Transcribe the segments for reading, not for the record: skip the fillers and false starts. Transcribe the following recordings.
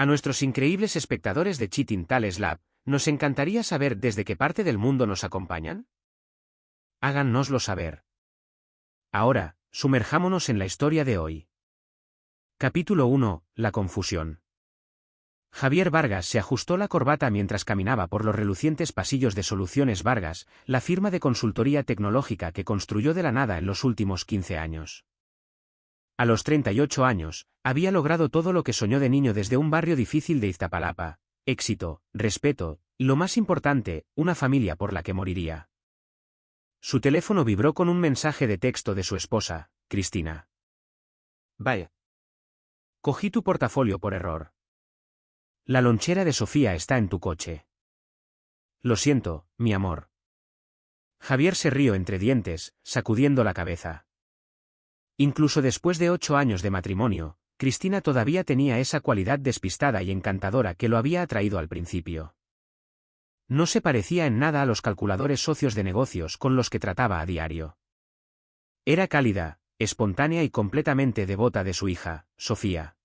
A nuestros increíbles espectadores de Cheating Tales Lab, nos encantaría saber desde qué parte del mundo nos acompañan. Háganoslo saber. Ahora, sumerjámonos en la historia de hoy. Capítulo 1. La confusión. Javier Vargas se ajustó la corbata mientras caminaba por los relucientes pasillos de Soluciones Vargas, la firma de consultoría tecnológica que construyó de la nada en los últimos 15 años. A los 38 años, había logrado todo lo que soñó de niño desde un barrio difícil de Iztapalapa: éxito, respeto, y lo más importante, una familia por la que moriría. Su teléfono vibró con un mensaje de texto de su esposa, Cristina. Vaya. Cogí tu portafolio por error. La lonchera de Sofía está en tu coche. Lo siento, mi amor. Javier se rió entre dientes, sacudiendo la cabeza. Incluso después de 8 años de matrimonio, Cristina todavía tenía esa cualidad despistada y encantadora que lo había atraído al principio. No se parecía en nada a los calculadores socios de negocios con los que trataba a diario. Era cálida, espontánea y completamente devota de su hija, Sofía.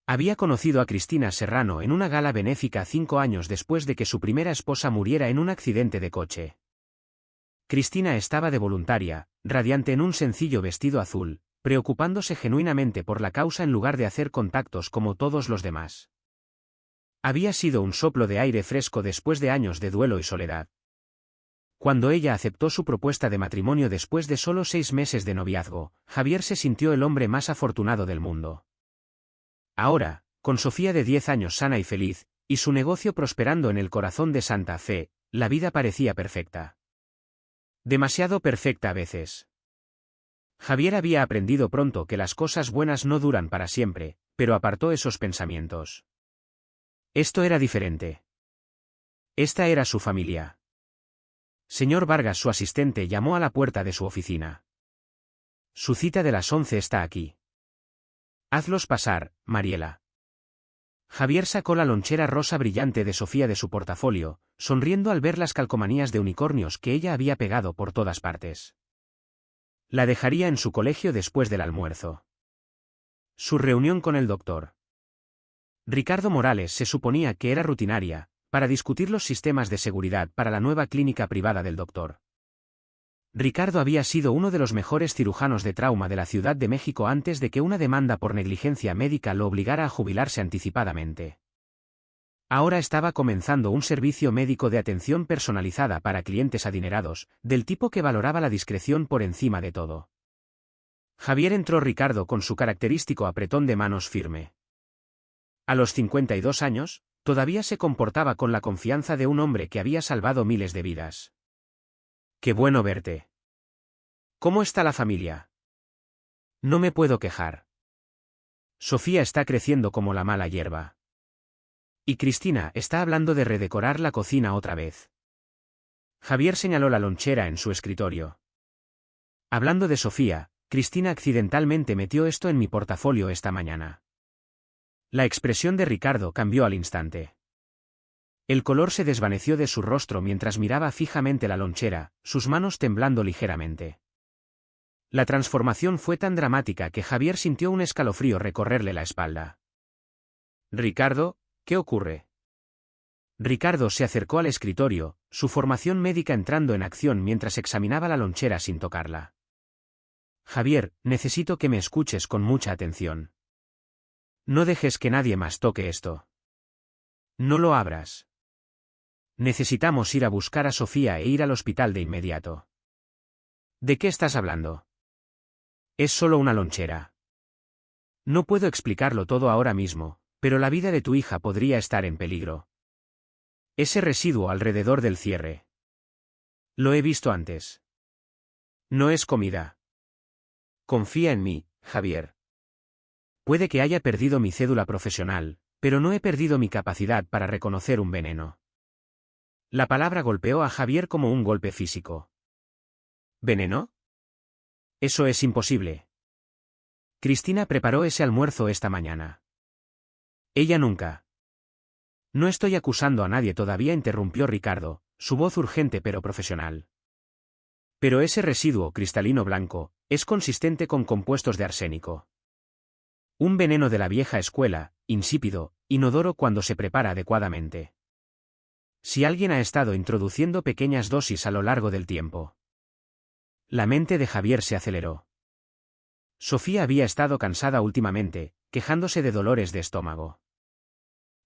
Había conocido a Cristina Serrano en una gala benéfica 5 años después de que su primera esposa muriera en un accidente de coche. Cristina estaba de voluntaria, radiante en un sencillo vestido azul, preocupándose genuinamente por la causa en lugar de hacer contactos como todos los demás. Había sido un soplo de aire fresco después de años de duelo y soledad. Cuando ella aceptó su propuesta de matrimonio después de solo 6 meses de noviazgo, Javier se sintió el hombre más afortunado del mundo. Ahora, con Sofía de 10 años sana y feliz, y su negocio prosperando en el corazón de Santa Fe, la vida parecía perfecta. Demasiado perfecta a veces. Javier había aprendido pronto que las cosas buenas no duran para siempre, pero apartó esos pensamientos. Esto era diferente. Esta era su familia. Señor Vargas, su asistente, llamó a la puerta de su oficina. Su cita de las 11 está aquí. Hazlos pasar, Mariela. Javier sacó la lonchera rosa brillante de Sofía de su portafolio, sonriendo al ver las calcomanías de unicornios que ella había pegado por todas partes. La dejaría en su colegio después del almuerzo. Su reunión con el doctor Ricardo Morales se suponía que era rutinaria, para discutir los sistemas de seguridad para la nueva clínica privada del doctor. Ricardo había sido uno de los mejores cirujanos de trauma de la Ciudad de México antes de que una demanda por negligencia médica lo obligara a jubilarse anticipadamente. Ahora estaba comenzando un servicio médico de atención personalizada para clientes adinerados, del tipo que valoraba la discreción por encima de todo. Javier entró Ricardo con su característico apretón de manos firme. A los 52 años, todavía se comportaba con la confianza de un hombre que había salvado miles de vidas. Qué bueno verte. ¿Cómo está la familia? No me puedo quejar. Sofía está creciendo como la mala hierba. Y Cristina está hablando de redecorar la cocina otra vez. Javier señaló la lonchera en su escritorio. Hablando de Sofía, Cristina accidentalmente metió esto en mi portafolio esta mañana. La expresión de Ricardo cambió al instante. El color se desvaneció de su rostro mientras miraba fijamente la lonchera, sus manos temblando ligeramente. La transformación fue tan dramática que Javier sintió un escalofrío recorrerle la espalda. Ricardo, ¿qué ocurre? Ricardo se acercó al escritorio, su formación médica entrando en acción mientras examinaba la lonchera sin tocarla. Javier, necesito que me escuches con mucha atención. No dejes que nadie más toque esto. No lo abras. Necesitamos ir a buscar a Sofía e ir al hospital de inmediato. ¿De qué estás hablando? Es solo una lonchera. No puedo explicarlo todo ahora mismo, pero la vida de tu hija podría estar en peligro. Ese residuo alrededor del cierre. Lo he visto antes. No es comida. Confía en mí, Javier. Puede que haya perdido mi cédula profesional, pero no he perdido mi capacidad para reconocer un veneno. La palabra golpeó a Javier como un golpe físico. ¿Veneno? Eso es imposible. Cristina preparó ese almuerzo esta mañana. Ella nunca. No estoy acusando a nadie todavía, interrumpió Ricardo, su voz urgente pero profesional. Pero ese residuo cristalino blanco es consistente con compuestos de arsénico. Un veneno de la vieja escuela, insípido, inodoro cuando se prepara adecuadamente. Si alguien ha estado introduciendo pequeñas dosis a lo largo del tiempo. La mente de Javier se aceleró. Sofía había estado cansada últimamente, quejándose de dolores de estómago.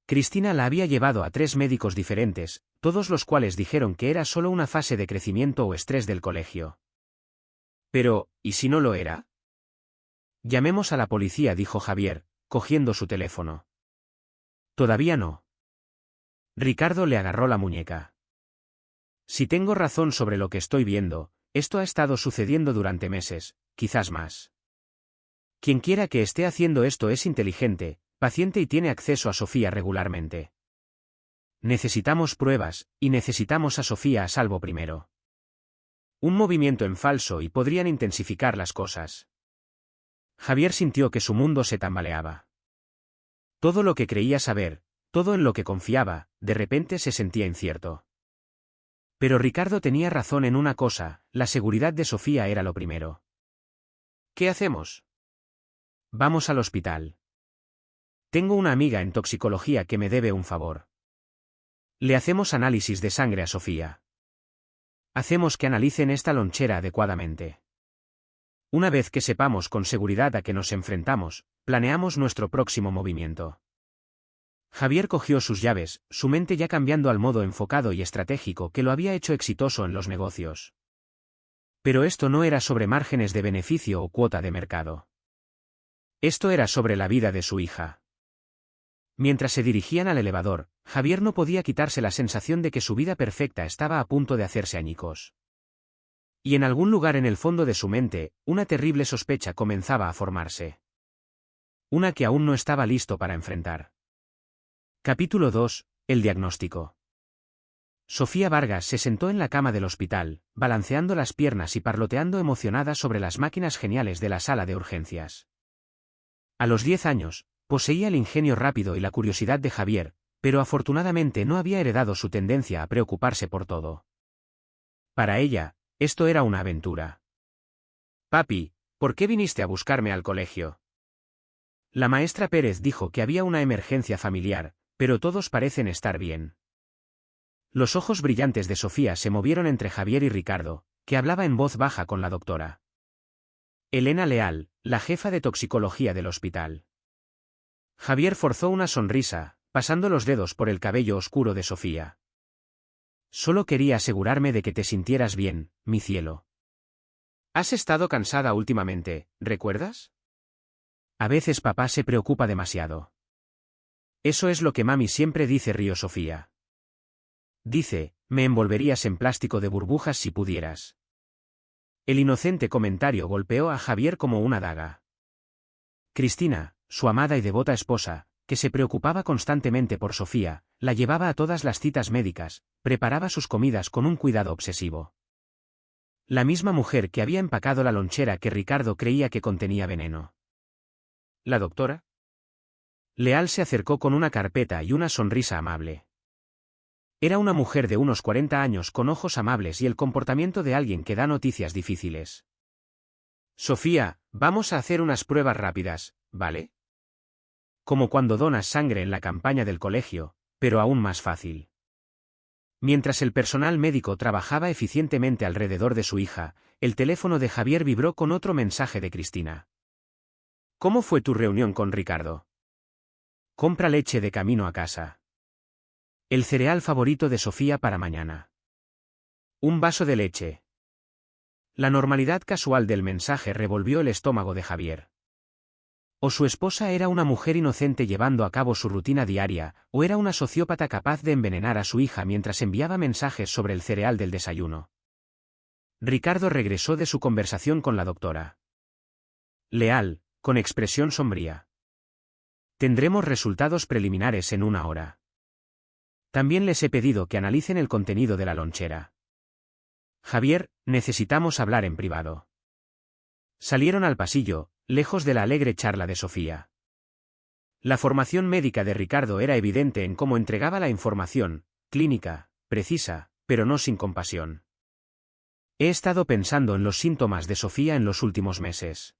Cristina la había llevado a 3 médicos diferentes, todos los cuales dijeron que era solo una fase de crecimiento o estrés del colegio. Pero, ¿y si no lo era? Llamemos a la policía, dijo Javier, cogiendo su teléfono. Todavía no. Ricardo le agarró la muñeca. Si tengo razón sobre lo que estoy viendo, esto ha estado sucediendo durante meses, quizás más. Quien quiera que esté haciendo esto es inteligente, paciente y tiene acceso a Sofía regularmente. Necesitamos pruebas, y necesitamos a Sofía a salvo primero. Un movimiento en falso y podrían intensificar las cosas. Javier sintió que su mundo se tambaleaba. Todo lo que creía saber, todo en lo que confiaba, de repente se sentía incierto. Pero Ricardo tenía razón en una cosa, la seguridad de Sofía era lo primero. ¿Qué hacemos? Vamos al hospital. Tengo una amiga en toxicología que me debe un favor. Le hacemos análisis de sangre a Sofía. Hacemos que analicen esta lonchera adecuadamente. Una vez que sepamos con seguridad a qué nos enfrentamos, planeamos nuestro próximo movimiento. Javier cogió sus llaves, su mente ya cambiando al modo enfocado y estratégico que lo había hecho exitoso en los negocios. Pero esto no era sobre márgenes de beneficio o cuota de mercado. Esto era sobre la vida de su hija. Mientras se dirigían al elevador, Javier no podía quitarse la sensación de que su vida perfecta estaba a punto de hacerse añicos. Y en algún lugar en el fondo de su mente, una terrible sospecha comenzaba a formarse. Una que aún no estaba listo para enfrentar. Capítulo 2. El diagnóstico. Sofía Vargas se sentó en la cama del hospital, balanceando las piernas y parloteando emocionada sobre las máquinas geniales de la sala de urgencias. A los 10 años, poseía el ingenio rápido y la curiosidad de Javier, pero afortunadamente no había heredado su tendencia a preocuparse por todo. Para ella, esto era una aventura. «Papi, ¿por qué viniste a buscarme al colegio?» La maestra Pérez dijo que había una emergencia familiar, pero todos parecen estar bien. Los ojos brillantes de Sofía se movieron entre Javier y Ricardo, que hablaba en voz baja con la doctora. Elena Leal, la jefa de toxicología del hospital. Javier forzó una sonrisa, pasando los dedos por el cabello oscuro de Sofía. Solo quería asegurarme de que te sintieras bien, mi cielo. Has estado cansada últimamente, ¿recuerdas? A veces papá se preocupa demasiado. Eso es lo que mami siempre dice, rió Sofía. Dice, me envolverías en plástico de burbujas si pudieras. El inocente comentario golpeó a Javier como una daga. Cristina, su amada y devota esposa, que se preocupaba constantemente por Sofía, la llevaba a todas las citas médicas, preparaba sus comidas con un cuidado obsesivo. La misma mujer que había empacado la lonchera que Ricardo creía que contenía veneno. ¿La doctora? Leal se acercó con una carpeta y una sonrisa amable. Era una mujer de unos 40 años con ojos amables y el comportamiento de alguien que da noticias difíciles. Sofía, vamos a hacer unas pruebas rápidas, ¿vale? Como cuando donas sangre en la campaña del colegio, pero aún más fácil. Mientras el personal médico trabajaba eficientemente alrededor de su hija, el teléfono de Javier vibró con otro mensaje de Cristina. ¿Cómo fue tu reunión con Ricardo? Compra leche de camino a casa. El cereal favorito de Sofía para mañana. Un vaso de leche. La normalidad casual del mensaje revolvió el estómago de Javier. O su esposa era una mujer inocente llevando a cabo su rutina diaria, o era una sociópata capaz de envenenar a su hija mientras enviaba mensajes sobre el cereal del desayuno. Ricardo regresó de su conversación con la doctora. Leal, con expresión sombría. Tendremos resultados preliminares en 1 hora. También les he pedido que analicen el contenido de la lonchera. Javier, necesitamos hablar en privado. Salieron al pasillo, lejos de la alegre charla de Sofía. La formación médica de Ricardo era evidente en cómo entregaba la información, clínica, precisa, pero no sin compasión. He estado pensando en los síntomas de Sofía en los últimos meses.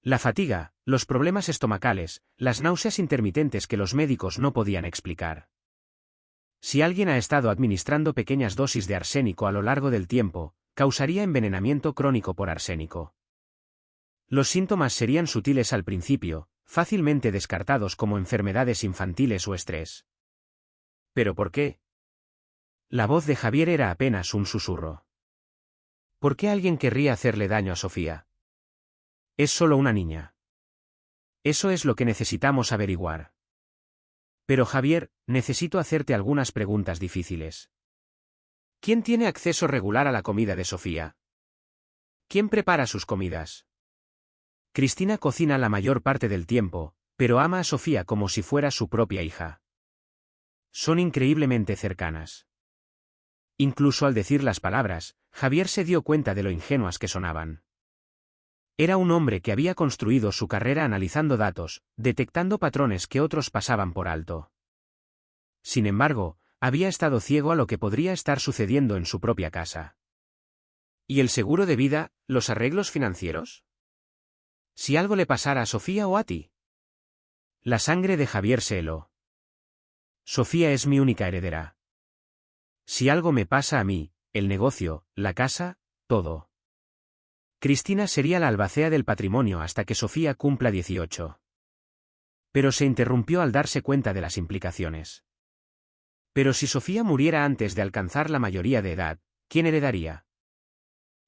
La fatiga, los problemas estomacales, las náuseas intermitentes que los médicos no podían explicar. Si alguien ha estado administrando pequeñas dosis de arsénico a lo largo del tiempo, causaría envenenamiento crónico por arsénico. Los síntomas serían sutiles al principio, fácilmente descartados como enfermedades infantiles o estrés. ¿Pero por qué? La voz de Javier era apenas un susurro. ¿Por qué alguien querría hacerle daño a Sofía? Es solo una niña. Eso es lo que necesitamos averiguar. Pero Javier, necesito hacerte algunas preguntas difíciles. ¿Quién tiene acceso regular a la comida de Sofía? ¿Quién prepara sus comidas? Cristina cocina la mayor parte del tiempo, pero ama a Sofía como si fuera su propia hija. Son increíblemente cercanas. Incluso al decir las palabras, Javier se dio cuenta de lo ingenuas que sonaban. Era un hombre que había construido su carrera analizando datos, detectando patrones que otros pasaban por alto. Sin embargo, había estado ciego a lo que podría estar sucediendo en su propia casa. ¿Y el seguro de vida, los arreglos financieros? Si algo le pasara a Sofía o a ti. La sangre de Javier se heló. Sofía es mi única heredera. Si algo me pasa a mí, el negocio, la casa, todo. Cristina sería la albacea del patrimonio hasta que Sofía cumpla 18. Pero se interrumpió al darse cuenta de las implicaciones. Pero si Sofía muriera antes de alcanzar la mayoría de edad, ¿quién heredaría?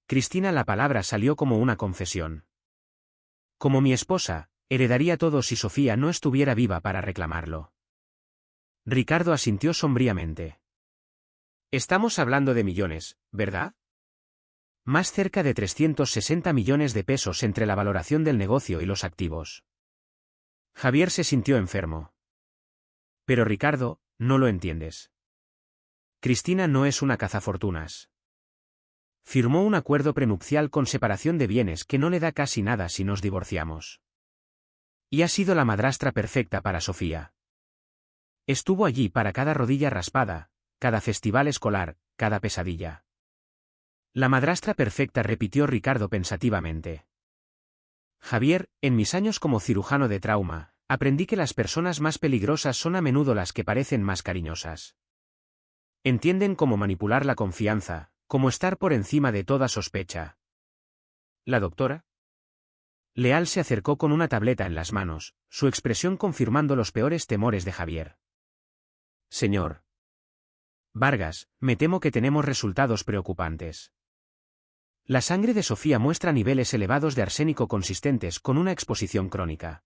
Cristina, la palabra salió como una confesión. Como mi esposa, heredaría todo si Sofía no estuviera viva para reclamarlo. Ricardo asintió sombríamente. Estamos hablando de millones, ¿verdad? Más cerca de 360 millones de pesos entre la valoración del negocio y los activos. Javier se sintió enfermo. Pero Ricardo, no lo entiendes. Cristina no es una cazafortunas. Firmó un acuerdo prenupcial con separación de bienes que no le da casi nada si nos divorciamos. Y ha sido la madrastra perfecta para Sofía. Estuvo allí para cada rodilla raspada, cada festival escolar, cada pesadilla. La madrastra perfecta, repitió Ricardo pensativamente. Javier, en mis años como cirujano de trauma, aprendí que las personas más peligrosas son a menudo las que parecen más cariñosas. Entienden cómo manipular la confianza, cómo estar por encima de toda sospecha. ¿La doctora? Leal se acercó con una tableta en las manos, su expresión confirmando los peores temores de Javier. Señor Vargas, me temo que tenemos resultados preocupantes. La sangre de Sofía muestra niveles elevados de arsénico consistentes con una exposición crónica.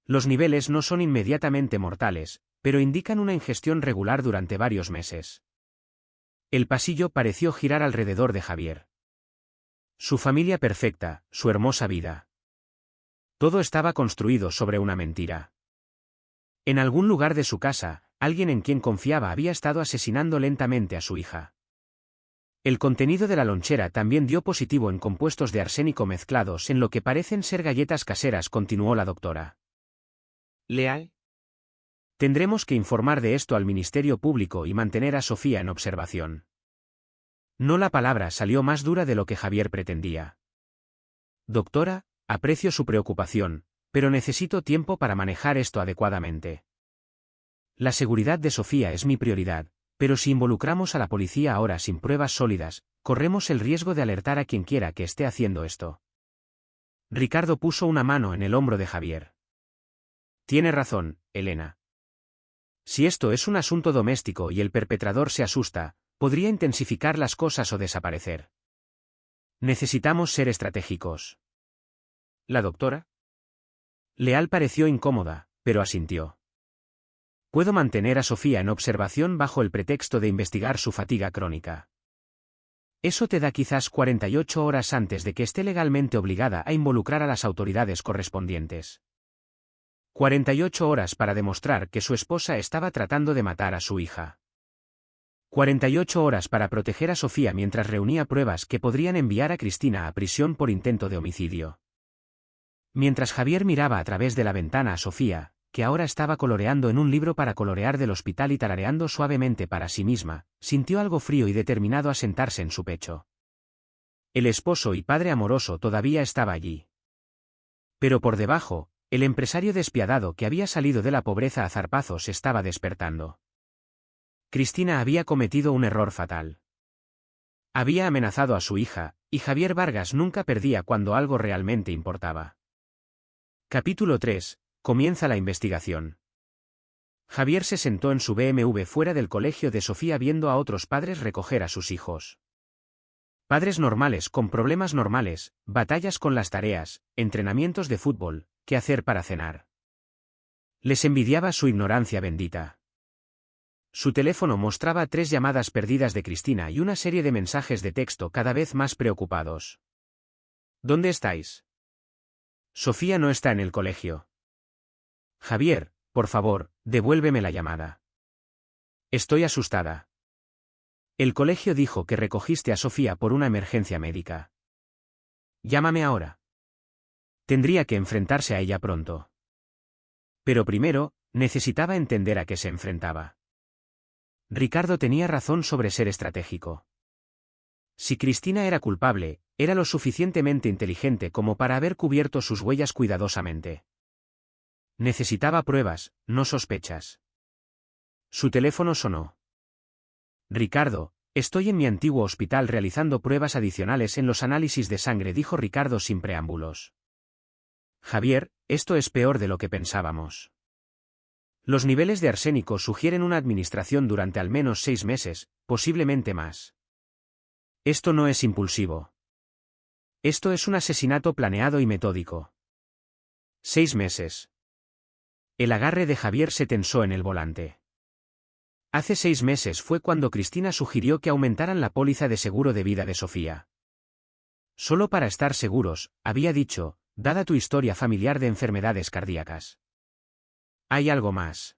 Los niveles no son inmediatamente mortales, pero indican una ingestión regular durante varios meses. El pasillo pareció girar alrededor de Javier. Su familia perfecta, su hermosa vida. Todo estaba construido sobre una mentira. En algún lugar de su casa, alguien en quien confiaba había estado asesinando lentamente a su hija. El contenido de la lonchera también dio positivo en compuestos de arsénico mezclados en lo que parecen ser galletas caseras, continuó la doctora. ¿Leal? Tendremos que informar de esto al Ministerio Público y mantener a Sofía en observación. No, la palabra salió más dura de lo que Javier pretendía. Doctora, aprecio su preocupación, pero necesito tiempo para manejar esto adecuadamente. La seguridad de Sofía es mi prioridad, pero si involucramos a la policía ahora sin pruebas sólidas, corremos el riesgo de alertar a quien quiera que esté haciendo esto. Ricardo puso una mano en el hombro de Javier. Tiene razón, Elena. Si esto es un asunto doméstico y el perpetrador se asusta, podría intensificar las cosas o desaparecer. Necesitamos ser estratégicos. ¿La doctora? Leal pareció incómoda, pero asintió. Puedo mantener a Sofía en observación bajo el pretexto de investigar su fatiga crónica. Eso te da quizás 48 horas antes de que esté legalmente obligada a involucrar a las autoridades correspondientes. 48 horas para demostrar que su esposa estaba tratando de matar a su hija. 48 horas para proteger a Sofía mientras reunía pruebas que podrían enviar a Cristina a prisión por intento de homicidio. Mientras Javier miraba a través de la ventana a Sofía, que ahora estaba coloreando en un libro para colorear del hospital y tarareando suavemente para sí misma, sintió algo frío y determinado a sentarse en su pecho. El esposo y padre amoroso todavía estaba allí. Pero por debajo, el empresario despiadado que había salido de la pobreza a zarpazos estaba despertando. Cristina había cometido un error fatal. Había amenazado a su hija, y Javier Vargas nunca perdía cuando algo realmente importaba. Capítulo 3. Comienza la investigación. Javier se sentó en su BMW fuera del colegio de Sofía viendo a otros padres recoger a sus hijos. Padres normales con problemas normales, batallas con las tareas, entrenamientos de fútbol, qué hacer para cenar. Les envidiaba su ignorancia bendita. Su teléfono mostraba 3 llamadas perdidas de Cristina y una serie de mensajes de texto cada vez más preocupados. ¿Dónde estáis? Sofía no está en el colegio. Javier, por favor, devuélveme la llamada. Estoy asustada. El colegio dijo que recogiste a Sofía por una emergencia médica. Llámame ahora. Tendría que enfrentarse a ella pronto. Pero primero, necesitaba entender a qué se enfrentaba. Ricardo tenía razón sobre ser estratégico. Si Cristina era culpable, era lo suficientemente inteligente como para haber cubierto sus huellas cuidadosamente. Necesitaba pruebas, no sospechas. Su teléfono sonó. Ricardo, estoy en mi antiguo hospital realizando pruebas adicionales en los análisis de sangre, dijo Ricardo sin preámbulos. Javier, esto es peor de lo que pensábamos. Los niveles de arsénico sugieren una administración durante al menos 6 meses, posiblemente más. Esto no es impulsivo. Esto es un asesinato planeado y metódico. 6 meses. El agarre de Javier se tensó en el volante. Hace 6 meses fue cuando Cristina sugirió que aumentaran la póliza de seguro de vida de Sofía. Solo para estar seguros, había dicho, dada tu historia familiar de enfermedades cardíacas. Hay algo más.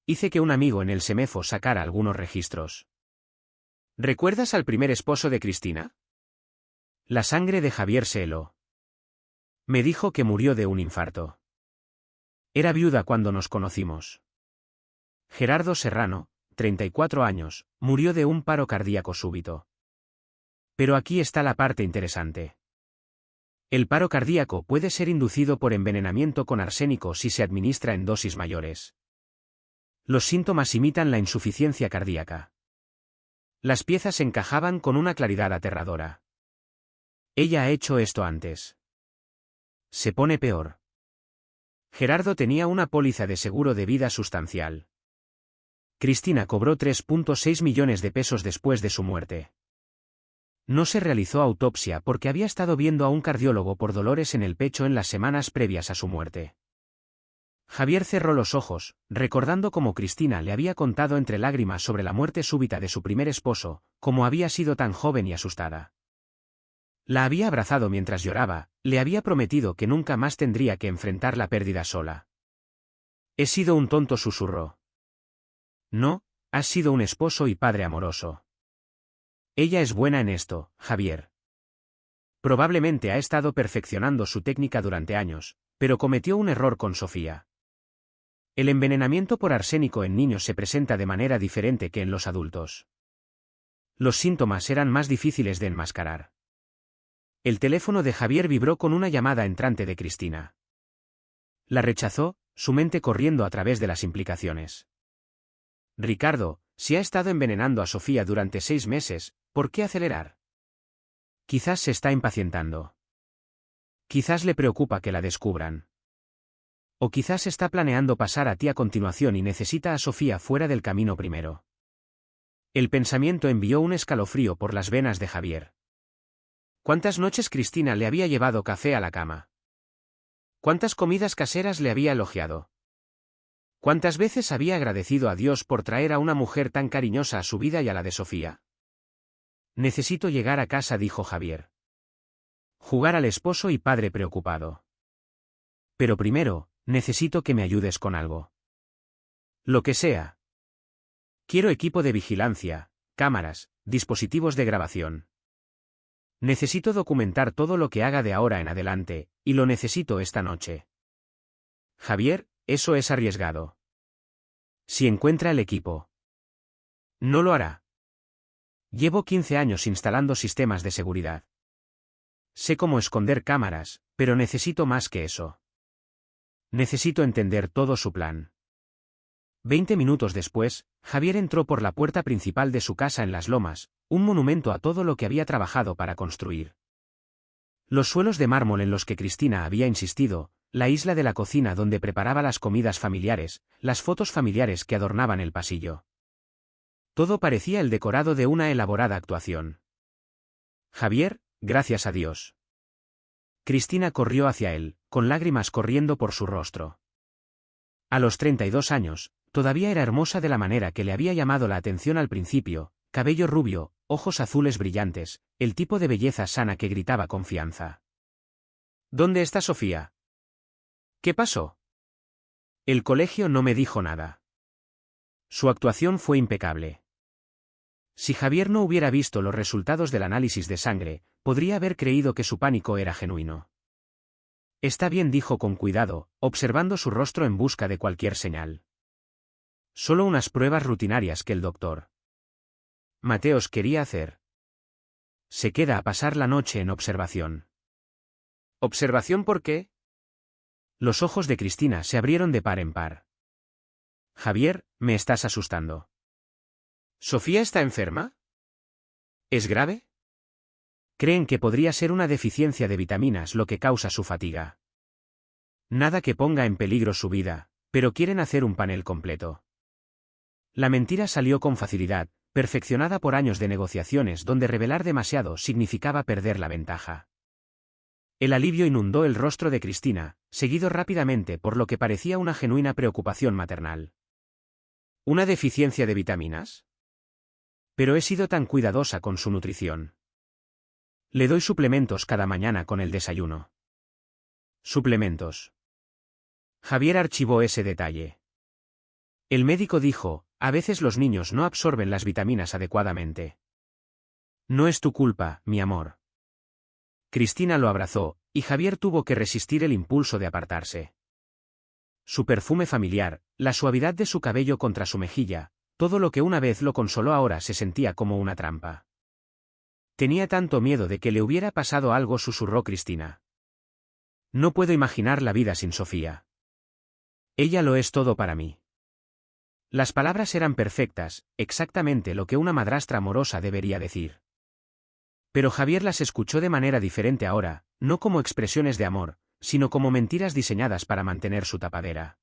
Hice que un amigo en el Semefo sacara algunos registros. ¿Recuerdas al primer esposo de Cristina? La sangre de Javier se heló. Me dijo que murió de un infarto. Era viuda cuando nos conocimos. Gerardo Serrano, 34 años, murió de un paro cardíaco súbito. Pero aquí está la parte interesante. El paro cardíaco puede ser inducido por envenenamiento con arsénico si se administra en dosis mayores. Los síntomas imitan la insuficiencia cardíaca. Las piezas encajaban con una claridad aterradora. Ella ha hecho esto antes. Se pone peor. Gerardo tenía una póliza de seguro de vida sustancial. Cristina cobró 3,6 millones de pesos después de su muerte. No se realizó autopsia porque había estado viendo a un cardiólogo por dolores en el pecho en las semanas previas a su muerte. Javier cerró los ojos, recordando cómo Cristina le había contado entre lágrimas sobre la muerte súbita de su primer esposo, cómo había sido tan joven y asustada. La había abrazado mientras lloraba, le había prometido que nunca más tendría que enfrentar la pérdida sola. He sido un tonto, susurró. No, has sido un esposo y padre amoroso. Ella es buena en esto, Javier. Probablemente ha estado perfeccionando su técnica durante años, pero cometió un error con Sofía. El envenenamiento por arsénico en niños se presenta de manera diferente que en los adultos. Los síntomas eran más difíciles de enmascarar. El teléfono de Javier vibró con una llamada entrante de Cristina. La rechazó, su mente corriendo a través de las implicaciones. Ricardo, si ha estado envenenando a Sofía durante 6 meses, ¿por qué acelerar? Quizás se está impacientando. Quizás le preocupa que la descubran. O quizás está planeando pasar a ti a continuación y necesita a Sofía fuera del camino primero. El pensamiento envió un escalofrío por las venas de Javier. ¿Cuántas noches Cristina le había llevado café a la cama? ¿Cuántas comidas caseras le había elogiado? ¿Cuántas veces había agradecido a Dios por traer a una mujer tan cariñosa a su vida y a la de Sofía? Necesito llegar a casa, dijo Javier. Jugar al esposo y padre preocupado. Pero primero, necesito que me ayudes con algo. Lo que sea. Quiero equipo de vigilancia, cámaras, dispositivos de grabación. Necesito documentar todo lo que haga de ahora en adelante, y lo necesito esta noche. Javier, eso es arriesgado. Si encuentra el equipo. No lo hará. Llevo 15 años instalando sistemas de seguridad. Sé cómo esconder cámaras, Pero necesito más que eso. Necesito entender todo su plan. 20 minutos después, Javier entró por la puerta principal de su casa en Las Lomas, un monumento a todo lo que había trabajado para construir. Los suelos de mármol en los que Cristina había insistido, la isla de la cocina donde preparaba las comidas familiares, las fotos familiares que adornaban el pasillo. Todo parecía el decorado de una elaborada actuación. Javier, gracias a Dios. Cristina corrió hacia él, con lágrimas corriendo por su rostro. A los 32 años, todavía era hermosa de la manera que le había llamado la atención al principio, cabello rubio, ojos azules brillantes, el tipo de belleza sana que gritaba confianza. ¿Dónde está Sofía? ¿Qué pasó? El colegio no me dijo nada. Su actuación fue impecable. Si Javier no hubiera visto los resultados del análisis de sangre, podría haber creído que su pánico era genuino. Está bien, dijo con cuidado, observando su rostro en busca de cualquier señal. Solo unas pruebas rutinarias que el doctor Mateos quería hacer. Se queda a pasar la noche en observación. ¿Observación por qué? Los ojos de Cristina se abrieron de par en par. Javier, me estás asustando. ¿Sofía está enferma? ¿Es grave? Creen que podría ser una deficiencia de vitaminas lo que causa su fatiga. Nada que ponga en peligro su vida, pero quieren hacer un panel completo. La mentira salió con facilidad, perfeccionada por años de negociaciones donde revelar demasiado significaba perder la ventaja. El alivio inundó el rostro de Cristina, seguido rápidamente por lo que parecía una genuina preocupación maternal. ¿Una deficiencia de vitaminas? Pero he sido tan cuidadosa con su nutrición. Le doy suplementos cada mañana con el desayuno. ¿Suplementos? Javier archivó ese detalle. El médico dijo, a veces los niños no absorben las vitaminas adecuadamente. No es tu culpa, mi amor. Cristina lo abrazó, y Javier tuvo que resistir el impulso de apartarse. Su perfume familiar, la suavidad de su cabello contra su mejilla, todo lo que una vez lo consoló ahora se sentía como una trampa. Tenía tanto miedo de que le hubiera pasado algo, susurró Cristina. No puedo imaginar la vida sin Sofía. Ella lo es todo para mí. Las palabras eran perfectas, exactamente lo que una madrastra amorosa debería decir. Pero Javier las escuchó de manera diferente ahora, no como expresiones de amor, sino como mentiras diseñadas para mantener su tapadera.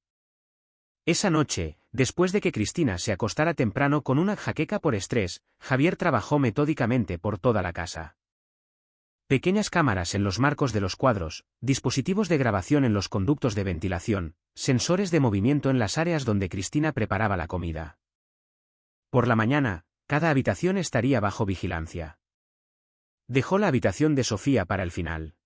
Esa noche, después de que Cristina se acostara temprano con una jaqueca por estrés, Javier trabajó metódicamente por toda la casa. Pequeñas cámaras en los marcos de los cuadros, dispositivos de grabación en los conductos de ventilación, sensores de movimiento en las áreas donde Cristina preparaba la comida. Por la mañana, cada habitación estaría bajo vigilancia. Dejó la habitación de Sofía para el final.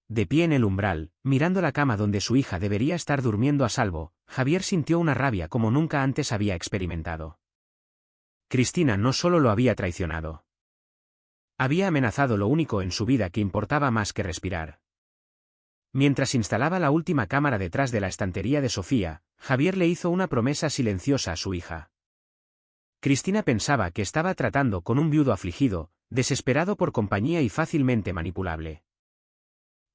De pie en el umbral, mirando la cama donde su hija debería estar durmiendo a salvo, Javier sintió una rabia como nunca antes había experimentado. Cristina no solo lo había traicionado. Había amenazado lo único en su vida que importaba más que respirar. Mientras instalaba la última cámara detrás de la estantería de Sofía, Javier le hizo una promesa silenciosa a su hija. Cristina pensaba que estaba tratando con un viudo afligido, desesperado por compañía y fácilmente manipulable.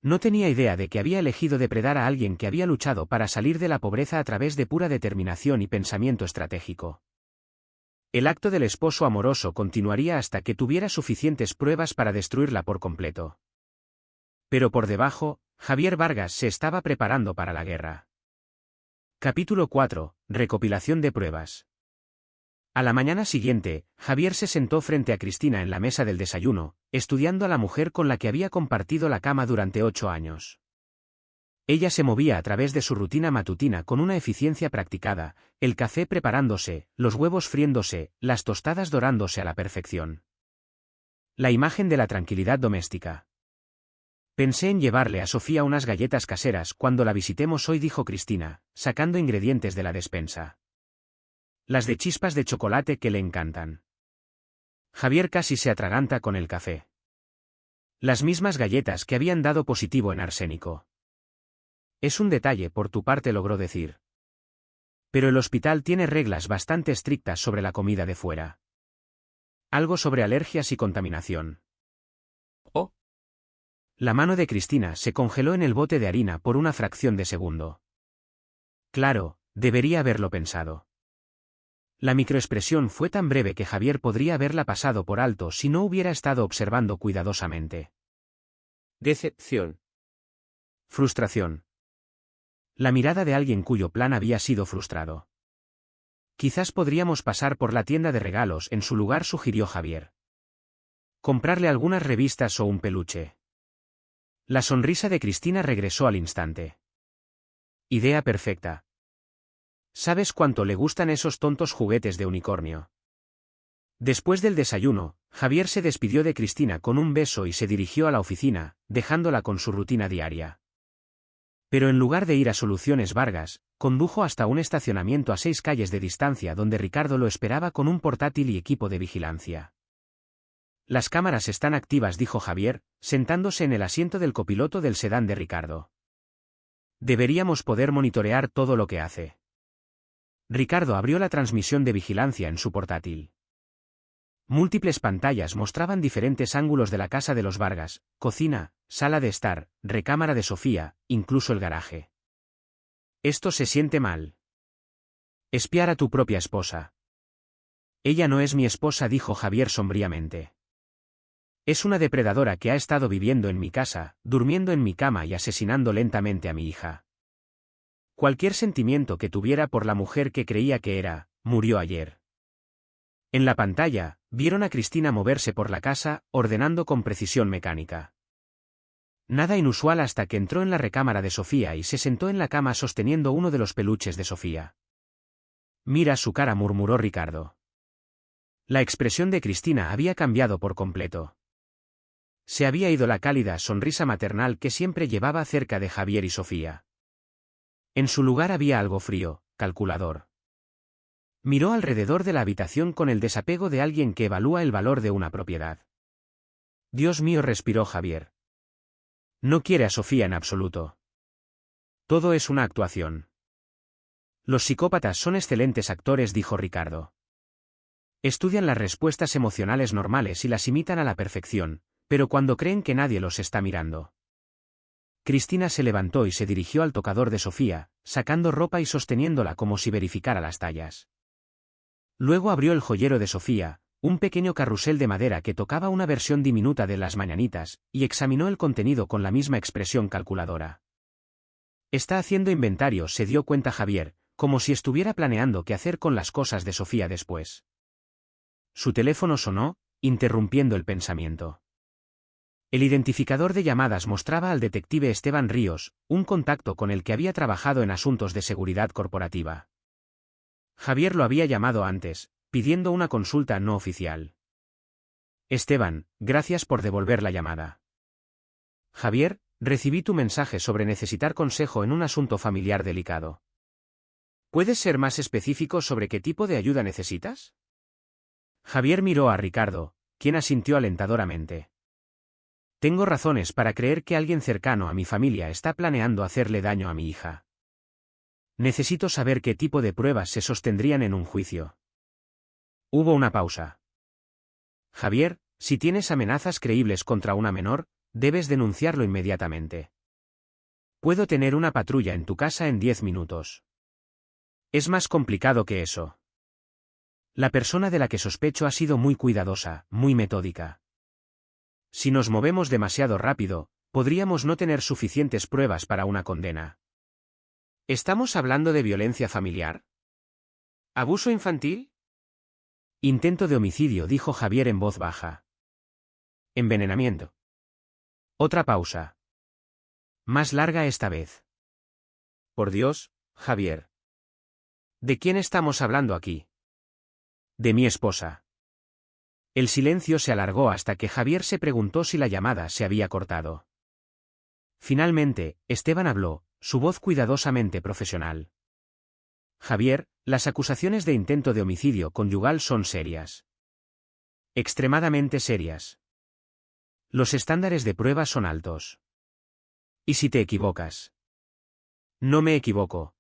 No tenía idea de que había elegido depredar a alguien que había luchado para salir de la pobreza a través de pura determinación y pensamiento estratégico. El acto del esposo amoroso continuaría hasta que tuviera suficientes pruebas para destruirla por completo. Pero por debajo, Javier Vargas se estaba preparando para la guerra. Capítulo 4. Recopilación de pruebas. A la mañana siguiente, Javier se sentó frente a Cristina en la mesa del desayuno, estudiando a la mujer con la que había compartido la cama durante 8 años. Ella se movía a través de su rutina matutina con una eficiencia practicada, el café preparándose, los huevos friéndose, las tostadas dorándose a la perfección. La imagen de la tranquilidad doméstica. Pensé en llevarle a Sofía unas galletas caseras cuando la visitemos hoy, dijo Cristina, sacando ingredientes de la despensa. Las de chispas de chocolate que le encantan. Javier casi se atraganta con el café. Las mismas galletas que habían dado positivo en arsénico. Es un detalle por tu parte, logró decir. Pero el hospital tiene reglas bastante estrictas sobre la comida de fuera. Algo sobre alergias y contaminación. Oh. La mano de Cristina se congeló en el bote de harina por una fracción de segundo. Claro, debería haberlo pensado. La microexpresión fue tan breve que Javier podría haberla pasado por alto si no hubiera estado observando cuidadosamente. Decepción. Frustración. La mirada de alguien cuyo plan había sido frustrado. Quizás podríamos pasar por la tienda de regalos en su lugar, sugirió Javier. Comprarle algunas revistas o un peluche. La sonrisa de Cristina regresó al instante. Idea perfecta. ¿Sabes cuánto le gustan esos tontos juguetes de unicornio? Después del desayuno, Javier se despidió de Cristina con un beso y se dirigió a la oficina, dejándola con su rutina diaria. Pero en lugar de ir a Soluciones Vargas, condujo hasta un estacionamiento a 6 calles de distancia donde Ricardo lo esperaba con un portátil y equipo de vigilancia. Las cámaras están activas, dijo Javier, sentándose en el asiento del copiloto del sedán de Ricardo. Deberíamos poder monitorear todo lo que hace. Ricardo abrió la transmisión de vigilancia en su portátil. Múltiples pantallas mostraban diferentes ángulos de la casa de los Vargas: cocina, sala de estar, recámara de Sofía, incluso el garaje. Esto se siente mal. Espiar a tu propia esposa. Ella no es mi esposa, dijo Javier sombríamente. Es una depredadora que ha estado viviendo en mi casa, durmiendo en mi cama y asesinando lentamente a mi hija. Cualquier sentimiento que tuviera por la mujer que creía que era, murió ayer. En la pantalla, vieron a Cristina moverse por la casa, ordenando con precisión mecánica. Nada inusual hasta que entró en la recámara de Sofía y se sentó en la cama sosteniendo uno de los peluches de Sofía. Mira su cara, murmuró Ricardo. La expresión de Cristina había cambiado por completo. Se había ido la cálida sonrisa maternal que siempre llevaba cerca de Javier y Sofía. En su lugar había algo frío, calculador. Miró alrededor de la habitación con el desapego de alguien que evalúa el valor de una propiedad. Dios mío, respiró Javier. No quiere a Sofía en absoluto. Todo es una actuación. Los psicópatas son excelentes actores, dijo Ricardo. Estudian las respuestas emocionales normales y las imitan a la perfección, pero cuando creen que nadie los está mirando. Cristina se levantó y se dirigió al tocador de Sofía, sacando ropa y sosteniéndola como si verificara las tallas. Luego abrió el joyero de Sofía, un pequeño carrusel de madera que tocaba una versión diminuta de Las Mañanitas, y examinó el contenido con la misma expresión calculadora. Está haciendo inventario, se dio cuenta Javier, como si estuviera planeando qué hacer con las cosas de Sofía después. Su teléfono sonó, interrumpiendo el pensamiento. El identificador de llamadas mostraba al detective Esteban Ríos, un contacto con el que había trabajado en asuntos de seguridad corporativa. Javier lo había llamado antes, pidiendo una consulta no oficial. Esteban, gracias por devolver la llamada. Javier, recibí tu mensaje sobre necesitar consejo en un asunto familiar delicado. ¿Puedes ser más específico sobre qué tipo de ayuda necesitas? Javier miró a Ricardo, quien asintió alentadoramente. Tengo razones para creer que alguien cercano a mi familia está planeando hacerle daño a mi hija. Necesito saber qué tipo de pruebas se sostendrían en un juicio. Hubo una pausa. Javier, si tienes amenazas creíbles contra una menor, debes denunciarlo inmediatamente. Puedo tener una patrulla en tu casa en 10 minutos. Es más complicado que eso. La persona de la que sospecho ha sido muy cuidadosa, muy metódica. Si nos movemos demasiado rápido, podríamos no tener suficientes pruebas para una condena. ¿Estamos hablando de violencia familiar? ¿Abuso infantil? Intento de homicidio, dijo Javier en voz baja. Envenenamiento. Otra pausa. Más larga esta vez. Por Dios, Javier. ¿De quién estamos hablando aquí? De mi esposa. El silencio se alargó hasta que Javier se preguntó si la llamada se había cortado. Finalmente, Esteban habló, su voz cuidadosamente profesional. Javier, las acusaciones de intento de homicidio conyugal son serias. Extremadamente serias. Los estándares de prueba son altos. ¿Y si te equivocas? No me equivoco.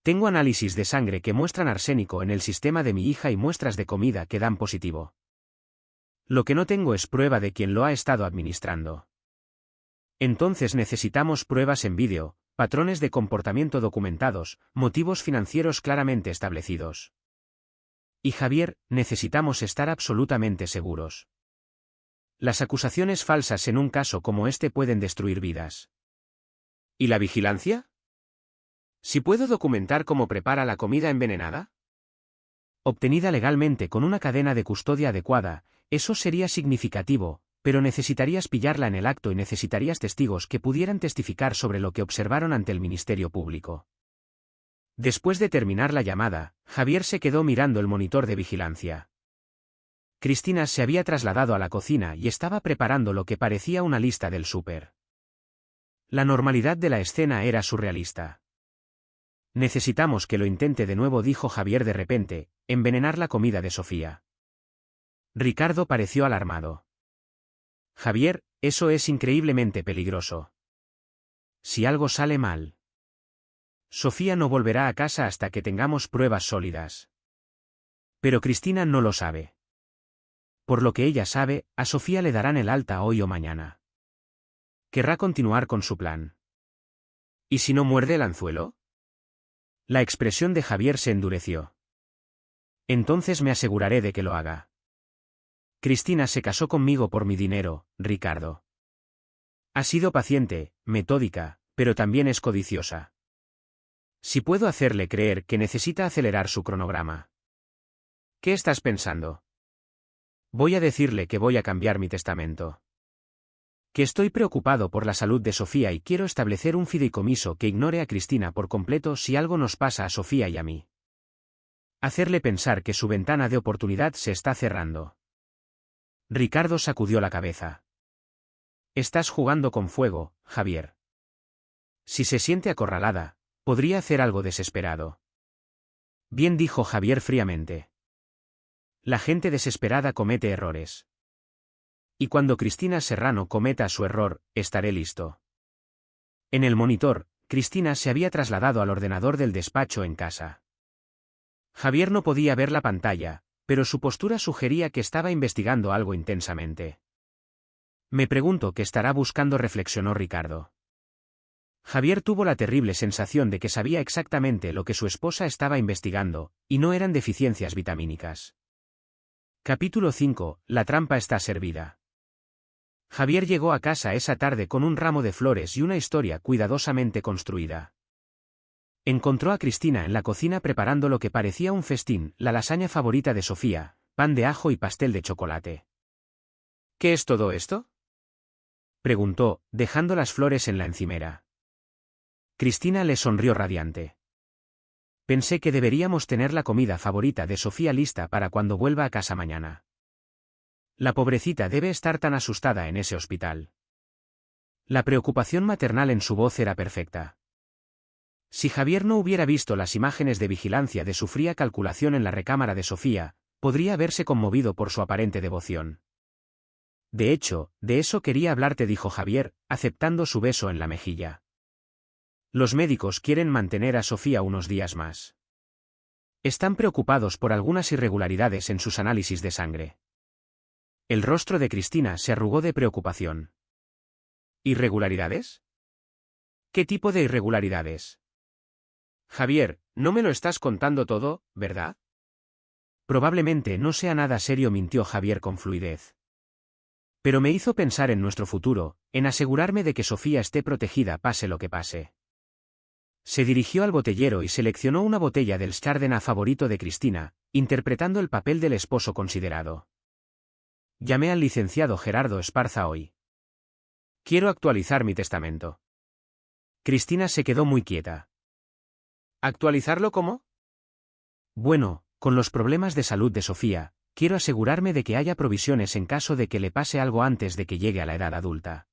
Tengo análisis de sangre que muestran arsénico en el sistema de mi hija y muestras de comida que dan positivo. Lo que no tengo es prueba de quién lo ha estado administrando. Entonces necesitamos pruebas en vídeo, patrones de comportamiento documentados, motivos financieros claramente establecidos. Y Javier, necesitamos estar absolutamente seguros. Las acusaciones falsas en un caso como este pueden destruir vidas. ¿Y la vigilancia? ¿Si puedo documentar cómo prepara la comida envenenada? Obtenida legalmente con una cadena de custodia adecuada, eso sería significativo, pero necesitarías pillarla en el acto y necesitarías testigos que pudieran testificar sobre lo que observaron ante el Ministerio Público. Después de terminar la llamada, Javier se quedó mirando el monitor de vigilancia. Cristina se había trasladado a la cocina y estaba preparando lo que parecía una lista del súper. La normalidad de la escena era surrealista. Necesitamos que lo intente de nuevo, dijo Javier de repente, envenenar la comida de Sofía. Ricardo pareció alarmado. Javier, eso es increíblemente peligroso. Si algo sale mal, Sofía no volverá a casa hasta que tengamos pruebas sólidas. Pero Cristina no lo sabe. Por lo que ella sabe, a Sofía le darán el alta hoy o mañana. ¿Querrá continuar con su plan? ¿Y si no muerde el anzuelo? La expresión de Javier se endureció. Entonces me aseguraré de que lo haga. Cristina se casó conmigo por mi dinero, Ricardo. Ha sido paciente, metódica, pero también es codiciosa. Si puedo hacerle creer que necesita acelerar su cronograma. ¿Qué estás pensando? Voy a decirle que voy a cambiar mi testamento. Que estoy preocupado por la salud de Sofía y quiero establecer un fideicomiso que ignore a Cristina por completo si algo nos pasa a Sofía y a mí. Hacerle pensar que su ventana de oportunidad se está cerrando. Ricardo sacudió la cabeza. Estás jugando con fuego, Javier. Si se siente acorralada, podría hacer algo desesperado. Bien, dijo Javier fríamente. La gente desesperada comete errores. Y cuando Cristina Serrano cometa su error, estaré listo. En el monitor, Cristina se había trasladado al ordenador del despacho en casa. Javier no podía ver la pantalla, pero su postura sugería que estaba investigando algo intensamente. Me pregunto qué estará buscando, reflexionó Ricardo. Javier tuvo la terrible sensación de que sabía exactamente lo que su esposa estaba investigando, y no eran deficiencias vitamínicas. Capítulo 5. La trampa está servida. Javier llegó a casa esa tarde con un ramo de flores y una historia cuidadosamente construida. Encontró a Cristina en la cocina preparando lo que parecía un festín, la lasaña favorita de Sofía, pan de ajo y pastel de chocolate. ¿Qué es todo esto?, preguntó, dejando las flores en la encimera. Cristina le sonrió radiante. Pensé que deberíamos tener la comida favorita de Sofía lista para cuando vuelva a casa mañana. La pobrecita debe estar tan asustada en ese hospital. La preocupación maternal en su voz era perfecta. Si Javier no hubiera visto las imágenes de vigilancia de su fría calculación en la recámara de Sofía, podría haberse conmovido por su aparente devoción. De hecho, de eso quería hablarte, dijo Javier, aceptando su beso en la mejilla. Los médicos quieren mantener a Sofía unos días más. Están preocupados por algunas irregularidades en sus análisis de sangre. El rostro de Cristina se arrugó de preocupación. ¿Irregularidades? ¿Qué tipo de irregularidades? Javier, no me lo estás contando todo, ¿verdad? Probablemente no sea nada serio, mintió Javier con fluidez. Pero me hizo pensar en nuestro futuro, en asegurarme de que Sofía esté protegida pase lo que pase. Se dirigió al botellero y seleccionó una botella del Chardonnay favorito de Cristina, interpretando el papel del esposo considerado. Llamé al licenciado Gerardo Esparza hoy. Quiero actualizar mi testamento. Cristina se quedó muy quieta. ¿Actualizarlo cómo? Bueno, con los problemas de salud de Sofía, quiero asegurarme de que haya provisiones en caso de que le pase algo antes de que llegue a la edad adulta.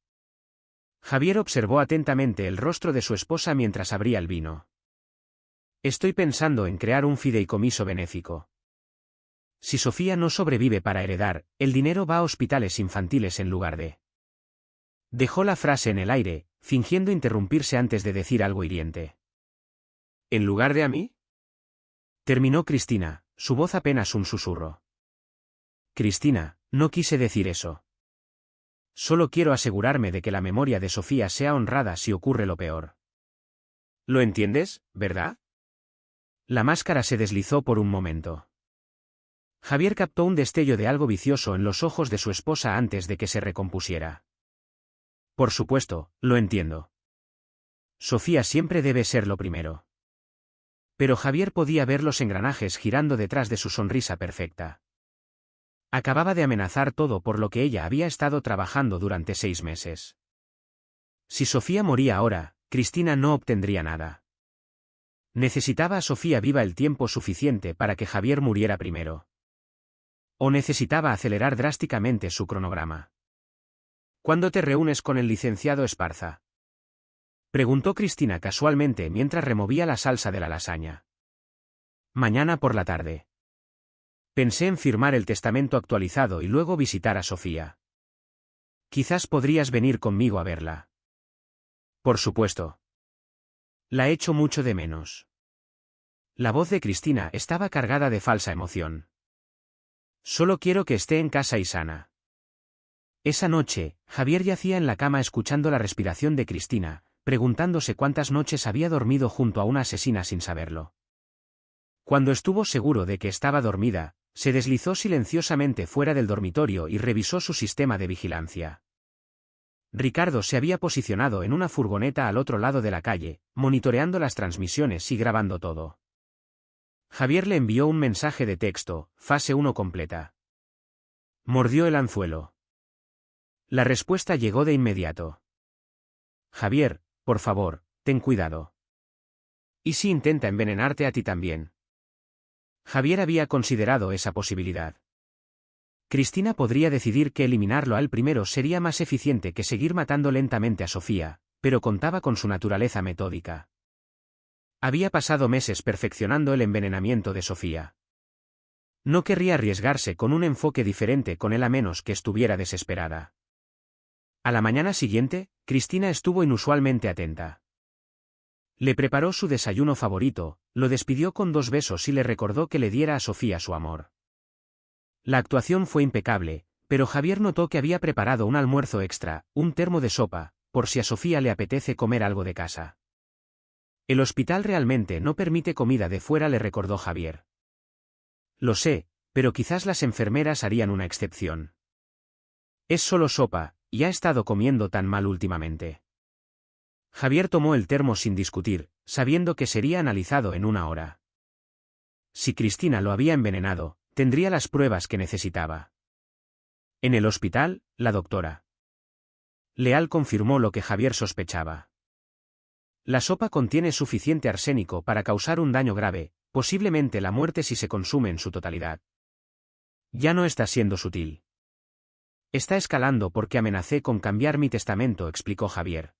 Javier observó atentamente el rostro de su esposa mientras abría el vino. Estoy pensando en crear un fideicomiso benéfico. Si Sofía no sobrevive para heredar, el dinero va a hospitales infantiles en lugar de... Dejó la frase en el aire, fingiendo interrumpirse antes de decir algo hiriente. ¿En lugar de a mí? Terminó Cristina, su voz apenas un susurro. Cristina, no quise decir eso. Solo quiero asegurarme de que la memoria de Sofía sea honrada si ocurre lo peor. ¿Lo entiendes, verdad? La máscara se deslizó por un momento. Javier captó un destello de algo vicioso en los ojos de su esposa antes de que se recompusiera. Por supuesto, lo entiendo. Sofía siempre debe ser lo primero. Pero Javier podía ver los engranajes girando detrás de su sonrisa perfecta. Acababa de amenazar todo por lo que ella había estado trabajando durante 6 meses. Si Sofía moría ahora, Cristina no obtendría nada. Necesitaba a Sofía viva el tiempo suficiente para que Javier muriera primero. O necesitaba acelerar drásticamente su cronograma. ¿Cuándo te reúnes con el licenciado Esparza? Preguntó Cristina casualmente mientras removía la salsa de la lasaña. Mañana por la tarde. Pensé en firmar el testamento actualizado y luego visitar a Sofía. Quizás podrías venir conmigo a verla. Por supuesto. La echo mucho de menos. La voz de Cristina estaba cargada de falsa emoción. Solo quiero que esté en casa y sana. Esa noche, Javier yacía en la cama escuchando la respiración de Cristina, preguntándose cuántas noches había dormido junto a una asesina sin saberlo. Cuando estuvo seguro de que estaba dormida, se deslizó silenciosamente fuera del dormitorio y revisó su sistema de vigilancia. Ricardo se había posicionado en una furgoneta al otro lado de la calle, monitoreando las transmisiones y grabando todo. Javier le envió un mensaje de texto, fase 1 completa. Mordió el anzuelo. La respuesta llegó de inmediato. Javier, por favor, ten cuidado. ¿Y si intenta envenenarte a ti también? Javier había considerado esa posibilidad. Cristina podría decidir que eliminarlo a él primero sería más eficiente que seguir matando lentamente a Sofía, pero contaba con su naturaleza metódica. Había pasado meses perfeccionando el envenenamiento de Sofía. No querría arriesgarse con un enfoque diferente con él a menos que estuviera desesperada. A la mañana siguiente, Cristina estuvo inusualmente atenta. Le preparó su desayuno favorito, lo despidió con 2 besos y le recordó que le diera a Sofía su amor. La actuación fue impecable, pero Javier notó que había preparado un almuerzo extra, un termo de sopa, por si a Sofía le apetece comer algo de casa. El hospital realmente no permite comida de fuera, le recordó Javier. Lo sé, pero quizás las enfermeras harían una excepción. Es solo sopa, y ha estado comiendo tan mal últimamente. Javier tomó el termo sin discutir, sabiendo que sería analizado en 1 hora. Si Cristina lo había envenenado, tendría las pruebas que necesitaba. En el hospital, la doctora Leal confirmó lo que Javier sospechaba. La sopa contiene suficiente arsénico para causar un daño grave, posiblemente la muerte si se consume en su totalidad. Ya no está siendo sutil. Está escalando porque amenacé con cambiar mi testamento, explicó Javier.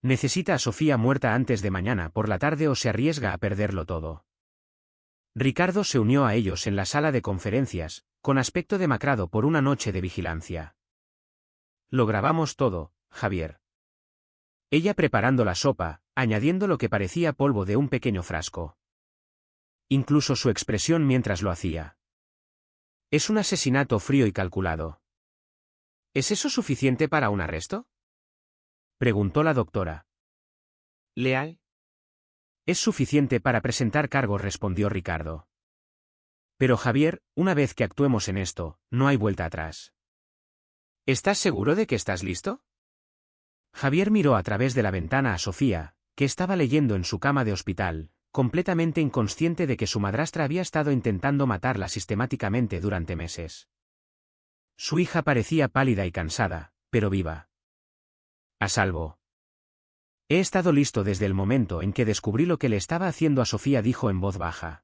Necesita a Sofía muerta antes de mañana por la tarde o se arriesga a perderlo todo. Ricardo se unió a ellos en la sala de conferencias, con aspecto demacrado por una noche de vigilancia. Lo grabamos todo, Javier. Ella preparando la sopa, añadiendo lo que parecía polvo de un pequeño frasco. Incluso su expresión mientras lo hacía. Es un asesinato frío y calculado. ¿Es eso suficiente para un arresto?, preguntó la doctora. ¿Leal? Es suficiente para presentar cargos, respondió Ricardo. Pero Javier, una vez que actuemos en esto, no hay vuelta atrás. ¿Estás seguro de que estás listo? Javier miró a través de la ventana a Sofía, que estaba leyendo en su cama de hospital, completamente inconsciente de que su madrastra había estado intentando matarla sistemáticamente durante meses. Su hija parecía pálida y cansada, pero viva. A salvo. He estado listo desde el momento en que descubrí lo que le estaba haciendo a Sofía, dijo en voz baja.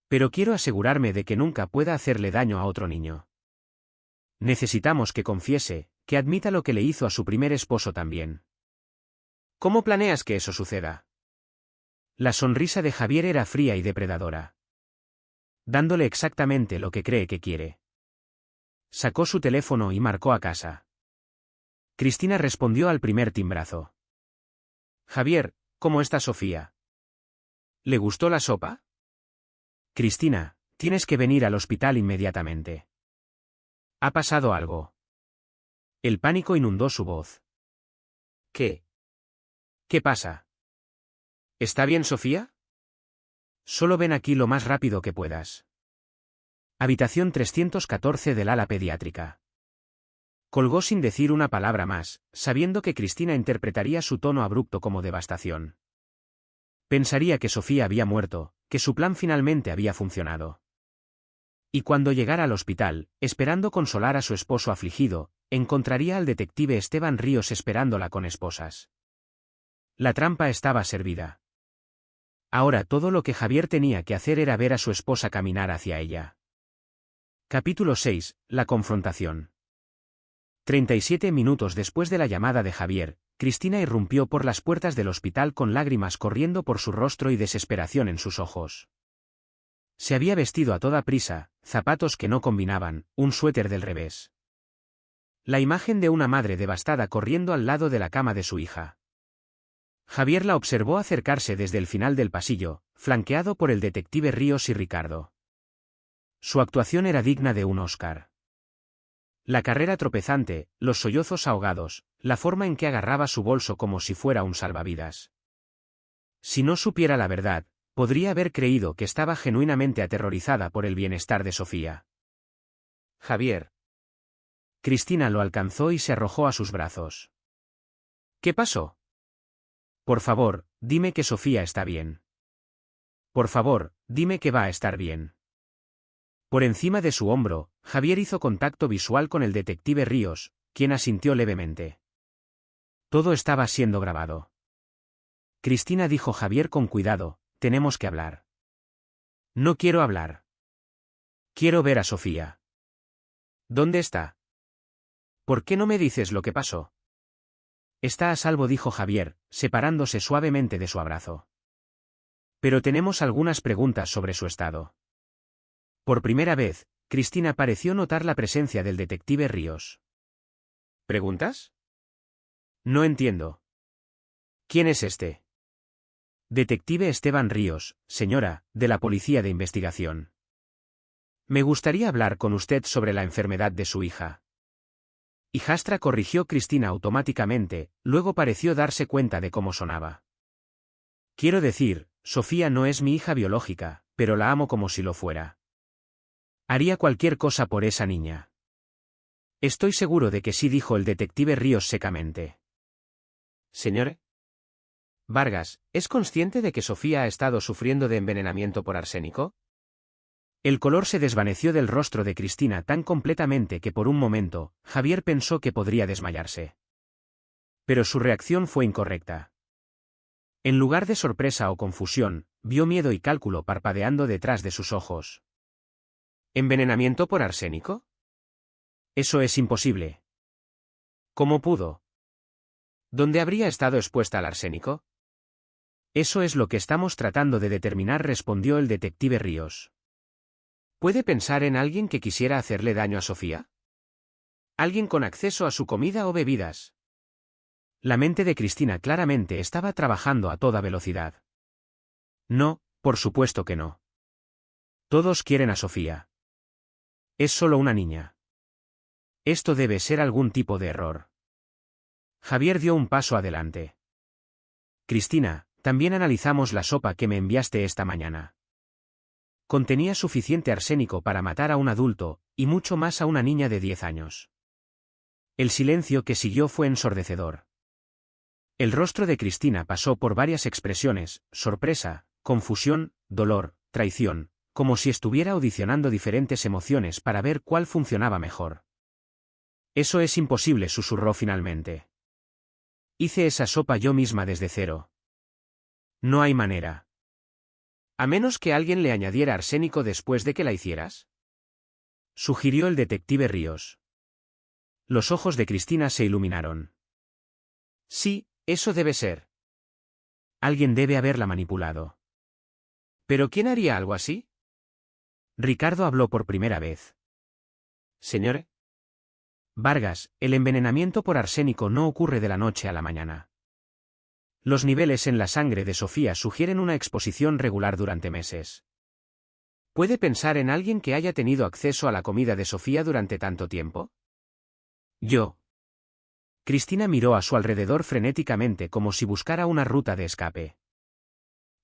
Pero quiero asegurarme de que nunca pueda hacerle daño a otro niño. Necesitamos que confiese, que admita lo que le hizo a su primer esposo también. ¿Cómo planeas que eso suceda? La sonrisa de Javier era fría y depredadora. Dándole exactamente lo que cree que quiere. Sacó su teléfono y marcó a casa. Cristina respondió al primer timbrazo. Javier, ¿cómo está Sofía? ¿Le gustó la sopa? Cristina, tienes que venir al hospital inmediatamente. Ha pasado algo. El pánico inundó su voz. ¿Qué? ¿Qué pasa? ¿Está bien, Sofía? Solo ven aquí lo más rápido que puedas. Habitación 314 del ala pediátrica. Colgó sin decir una palabra más, sabiendo que Cristina interpretaría su tono abrupto como devastación. Pensaría que Sofía había muerto, que su plan finalmente había funcionado. Y cuando llegara al hospital, esperando consolar a su esposo afligido, encontraría al detective Esteban Ríos esperándola con esposas. La trampa estaba servida. Ahora todo lo que Javier tenía que hacer era ver a su esposa caminar hacia ella. Capítulo 6. La confrontación. 37 minutos después de la llamada de Javier, Cristina irrumpió por las puertas del hospital con lágrimas corriendo por su rostro y desesperación en sus ojos. Se había vestido a toda prisa, zapatos que no combinaban, un suéter del revés. La imagen de una madre devastada corriendo al lado de la cama de su hija. Javier la observó acercarse desde el final del pasillo, flanqueado por el detective Ríos y Ricardo. Su actuación era digna de un Oscar. La carrera tropezante, los sollozos ahogados, la forma en que agarraba su bolso como si fuera un salvavidas. Si no supiera la verdad, podría haber creído que estaba genuinamente aterrorizada por el bienestar de Sofía. Javier. Cristina lo alcanzó y se arrojó a sus brazos. ¿Qué pasó? Por favor, dime que Sofía está bien. Por favor, dime que va a estar bien. Por encima de su hombro, Javier hizo contacto visual con el detective Ríos, quien asintió levemente. Todo estaba siendo grabado. Cristina dijo Javier con cuidado, tenemos que hablar. No quiero hablar. Quiero ver a Sofía. ¿Dónde está? ¿Por qué no me dices lo que pasó? Está a salvo, dijo Javier, separándose suavemente de su abrazo. Pero tenemos algunas preguntas sobre su estado. Por primera vez, Cristina pareció notar la presencia del detective Ríos. ¿Preguntas? No entiendo. ¿Quién es este? Detective Esteban Ríos, señora, de la Policía de Investigación. Me gustaría hablar con usted sobre la enfermedad de su hija. Hijastra, corrigió Cristina automáticamente, luego pareció darse cuenta de cómo sonaba. Quiero decir, Sofía no es mi hija biológica, pero la amo como si lo fuera. Haría cualquier cosa por esa niña. Estoy seguro de que sí, dijo el detective Ríos secamente. Señor Vargas, ¿es consciente de que Sofía ha estado sufriendo de envenenamiento por arsénico? El color se desvaneció del rostro de Cristina tan completamente que por un momento, Javier pensó que podría desmayarse. Pero su reacción fue incorrecta. En lugar de sorpresa o confusión, vio miedo y cálculo parpadeando detrás de sus ojos. ¿Envenenamiento por arsénico? Eso es imposible. ¿Cómo pudo? ¿Dónde habría estado expuesta al arsénico? Eso es lo que estamos tratando de determinar, respondió el detective Ríos. ¿Puede pensar en alguien que quisiera hacerle daño a Sofía? ¿Alguien con acceso a su comida o bebidas? La mente de Cristina claramente estaba trabajando a toda velocidad. No, por supuesto que no. Todos quieren a Sofía. Es solo una niña. Esto debe ser algún tipo de error. Javier dio un paso adelante. Cristina, también analizamos la sopa que me enviaste esta mañana. Contenía suficiente arsénico para matar a un adulto, y mucho más a una niña de 10 años. El silencio que siguió fue ensordecedor. El rostro de Cristina pasó por varias expresiones: sorpresa, confusión, dolor, traición, como si estuviera audicionando diferentes emociones para ver cuál funcionaba mejor. Eso es imposible, susurró finalmente. Hice esa sopa yo misma desde cero. No hay manera. ¿A menos que alguien le añadiera arsénico después de que la hicieras?, sugirió el detective Ríos. Los ojos de Cristina se iluminaron. Sí, eso debe ser. Alguien debe haberla manipulado. ¿Pero quién haría algo así? Ricardo habló por primera vez. Señor Vargas, el envenenamiento por arsénico no ocurre de la noche a la mañana. Los niveles en la sangre de Sofía sugieren una exposición regular durante meses. ¿Puede pensar en alguien que haya tenido acceso a la comida de Sofía durante tanto tiempo? Yo. Cristina miró a su alrededor frenéticamente como si buscara una ruta de escape.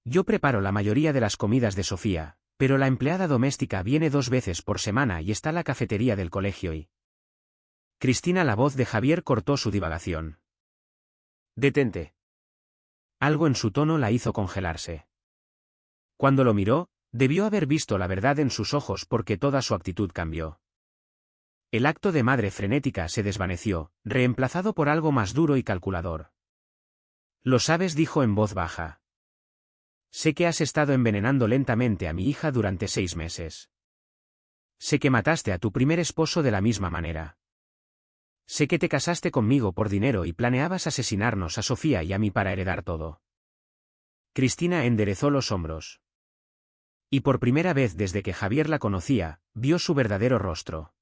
Yo preparo la mayoría de las comidas de Sofía, pero la empleada doméstica viene 2 veces por semana y está la cafetería del colegio y... Cristina, la voz de Javier cortó su divagación. Detente. Algo en su tono la hizo congelarse. Cuando lo miró, debió haber visto la verdad en sus ojos porque toda su actitud cambió. El acto de madre frenética se desvaneció, reemplazado por algo más duro y calculador. Lo sabes, dijo en voz baja. Sé que has estado envenenando lentamente a mi hija durante 6 meses. Sé que mataste a tu primer esposo de la misma manera. Sé que te casaste conmigo por dinero y planeabas asesinarnos a Sofía y a mí para heredar todo. Cristina enderezó los hombros. Y por primera vez desde que Javier la conocía, vio su verdadero rostro.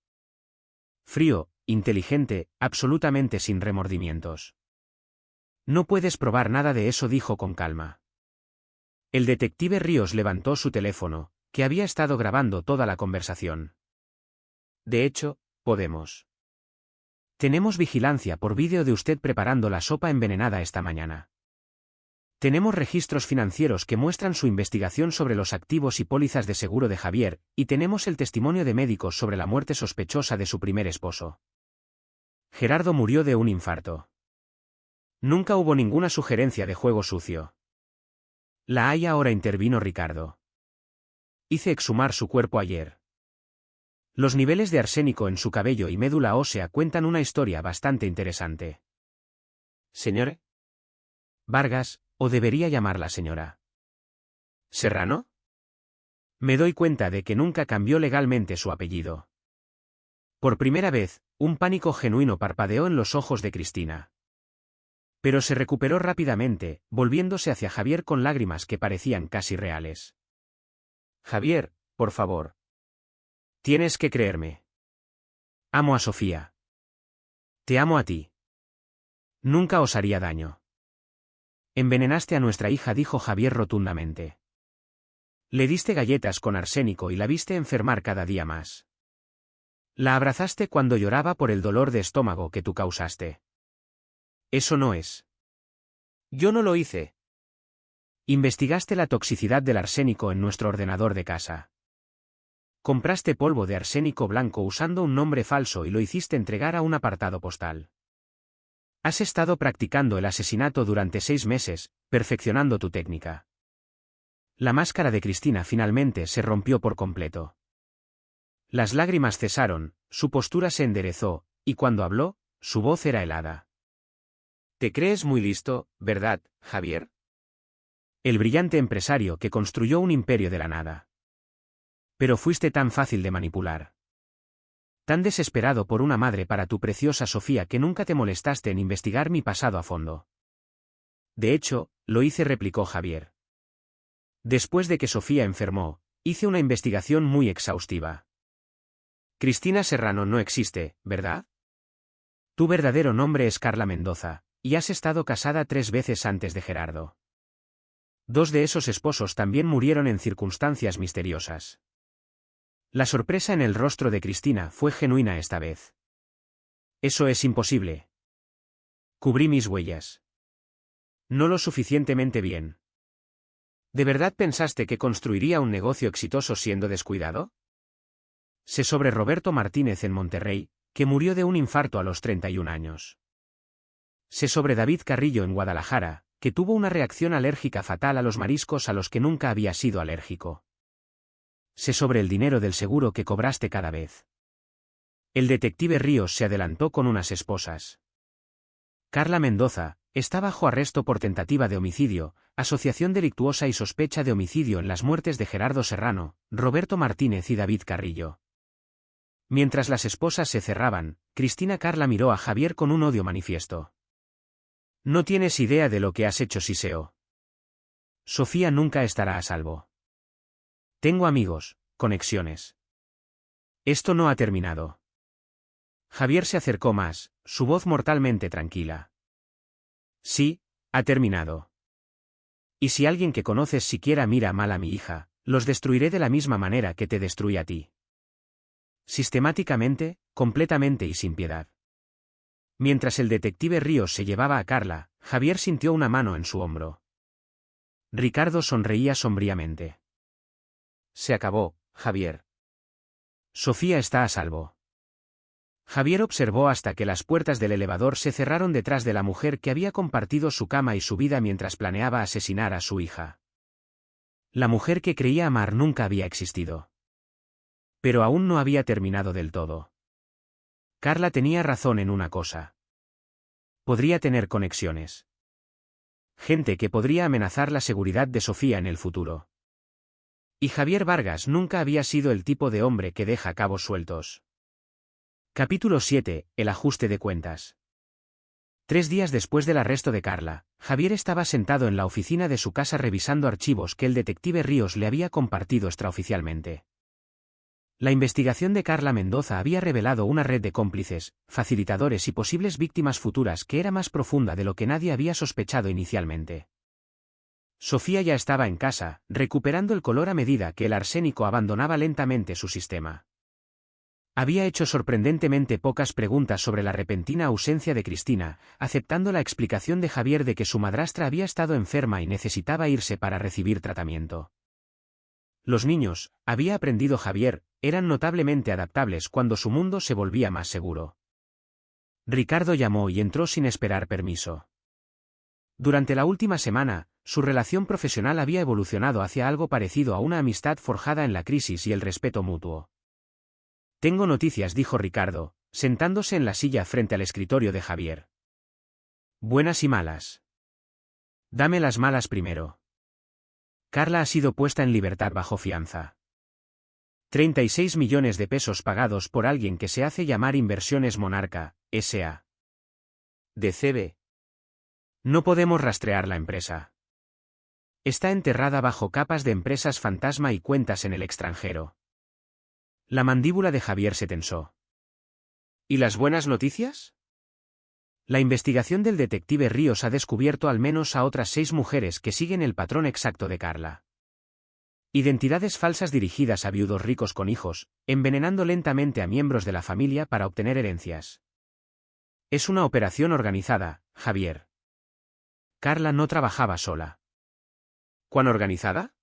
Frío, inteligente, absolutamente sin remordimientos. No puedes probar nada de eso, dijo con calma. El detective Ríos levantó su teléfono, que había estado grabando toda la conversación. De hecho, podemos. Tenemos vigilancia por vídeo de usted preparando la sopa envenenada esta mañana. Tenemos registros financieros que muestran su investigación sobre los activos y pólizas de seguro de Javier, y tenemos el testimonio de médicos sobre la muerte sospechosa de su primer esposo. Gerardo murió de un infarto. Nunca hubo ninguna sugerencia de juego sucio. La hay ahora, intervino Ricardo. Hice exhumar su cuerpo ayer. Los niveles de arsénico en su cabello y médula ósea cuentan una historia bastante interesante. Señor Vargas, o debería llamarla señora Serrano. Me doy cuenta de que nunca cambió legalmente su apellido. Por primera vez, un pánico genuino parpadeó en los ojos de Cristina. Pero se recuperó rápidamente, volviéndose hacia Javier con lágrimas que parecían casi reales. Javier, por favor. Tienes que creerme. Amo a Sofía. Te amo a ti. Nunca os haría daño. Envenenaste a nuestra hija, dijo Javier rotundamente. Le diste galletas con arsénico y la viste enfermar cada día más. La abrazaste cuando lloraba por el dolor de estómago que tú causaste. Eso no es. Yo no lo hice. Investigaste la toxicidad del arsénico en nuestro ordenador de casa. Compraste polvo de arsénico blanco usando un nombre falso y lo hiciste entregar a un apartado postal. Has estado practicando el asesinato durante 6 meses, perfeccionando tu técnica. La máscara de Cristina finalmente se rompió por completo. Las lágrimas cesaron, su postura se enderezó, y cuando habló, su voz era helada. Te crees muy listo, ¿verdad, Javier? El brillante empresario que construyó un imperio de la nada. Pero fuiste tan fácil de manipular. Tan desesperado por una madre para tu preciosa Sofía que nunca te molestaste en investigar mi pasado a fondo. De hecho, lo hice, replicó Javier. Después de que Sofía enfermó, hice una investigación muy exhaustiva. Cristina Serrano no existe, ¿verdad? Tu verdadero nombre es Carla Mendoza, y has estado casada 3 veces antes de Gerardo. 2 de esos esposos también murieron en circunstancias misteriosas. La sorpresa en el rostro de Cristina fue genuina esta vez. Eso es imposible. Cubrí mis huellas. No lo suficientemente bien. ¿De verdad pensaste que construiría un negocio exitoso siendo descuidado? Sé sobre Roberto Martínez en Monterrey, que murió de un infarto a los 31 años. Sé sobre David Carrillo en Guadalajara, que tuvo una reacción alérgica fatal a los mariscos a los que nunca había sido alérgico. Sé sobre el dinero del seguro que cobraste cada vez. El detective Ríos se adelantó con unas esposas. Carla Mendoza está bajo arresto por tentativa de homicidio, asociación delictuosa y sospecha de homicidio en las muertes de Gerardo Serrano, Roberto Martínez y David Carrillo. Mientras las esposas se cerraban, Cristina Carla miró a Javier con un odio manifiesto. No tienes idea de lo que has hecho, Siseo. Sofía nunca estará a salvo. Tengo amigos, conexiones. Esto no ha terminado. Javier se acercó más, su voz mortalmente tranquila. Sí, ha terminado. Y si alguien que conoces siquiera mira mal a mi hija, los destruiré de la misma manera que te destruí a ti. Sistemáticamente, completamente y sin piedad. Mientras el detective Ríos se llevaba a Carla, Javier sintió una mano en su hombro. Ricardo sonreía sombríamente. Se acabó, Javier. Sofía está a salvo. Javier observó hasta que las puertas del elevador se cerraron detrás de la mujer que había compartido su cama y su vida mientras planeaba asesinar a su hija. La mujer que creía amar nunca había existido. Pero aún no había terminado del todo. Carla tenía razón en una cosa. Podría tener conexiones. Gente que podría amenazar la seguridad de Sofía en el futuro. Y Javier Vargas nunca había sido el tipo de hombre que deja cabos sueltos. Capítulo 7. El ajuste de cuentas. 3 días después del arresto de Carla, Javier estaba sentado en la oficina de su casa revisando archivos que el detective Ríos le había compartido extraoficialmente. La investigación de Carla Mendoza había revelado una red de cómplices, facilitadores y posibles víctimas futuras que era más profunda de lo que nadie había sospechado inicialmente. Sofía ya estaba en casa, recuperando el color a medida que el arsénico abandonaba lentamente su sistema. Había hecho sorprendentemente pocas preguntas sobre la repentina ausencia de Cristina, aceptando la explicación de Javier de que su madrastra había estado enferma y necesitaba irse para recibir tratamiento. Los niños, había aprendido Javier, eran notablemente adaptables cuando su mundo se volvía más seguro. Ricardo llamó y entró sin esperar permiso. Durante la última semana, su relación profesional había evolucionado hacia algo parecido a una amistad forjada en la crisis y el respeto mutuo. Tengo noticias, dijo Ricardo, sentándose en la silla frente al escritorio de Javier. Buenas y malas. Dame las malas primero. Carla ha sido puesta en libertad bajo fianza. 36 millones de pesos pagados por alguien que se hace llamar Inversiones Monarca, S.A. de CB. No podemos rastrear la empresa. Está enterrada bajo capas de empresas fantasma y cuentas en el extranjero. La mandíbula de Javier se tensó. ¿Y las buenas noticias? La investigación del detective Ríos ha descubierto al menos a otras 6 mujeres que siguen el patrón exacto de Carla. Identidades falsas dirigidas a viudos ricos con hijos, envenenando lentamente a miembros de la familia para obtener herencias. Es una operación organizada, Javier. Carla no trabajaba sola. ¿Cuán organizada?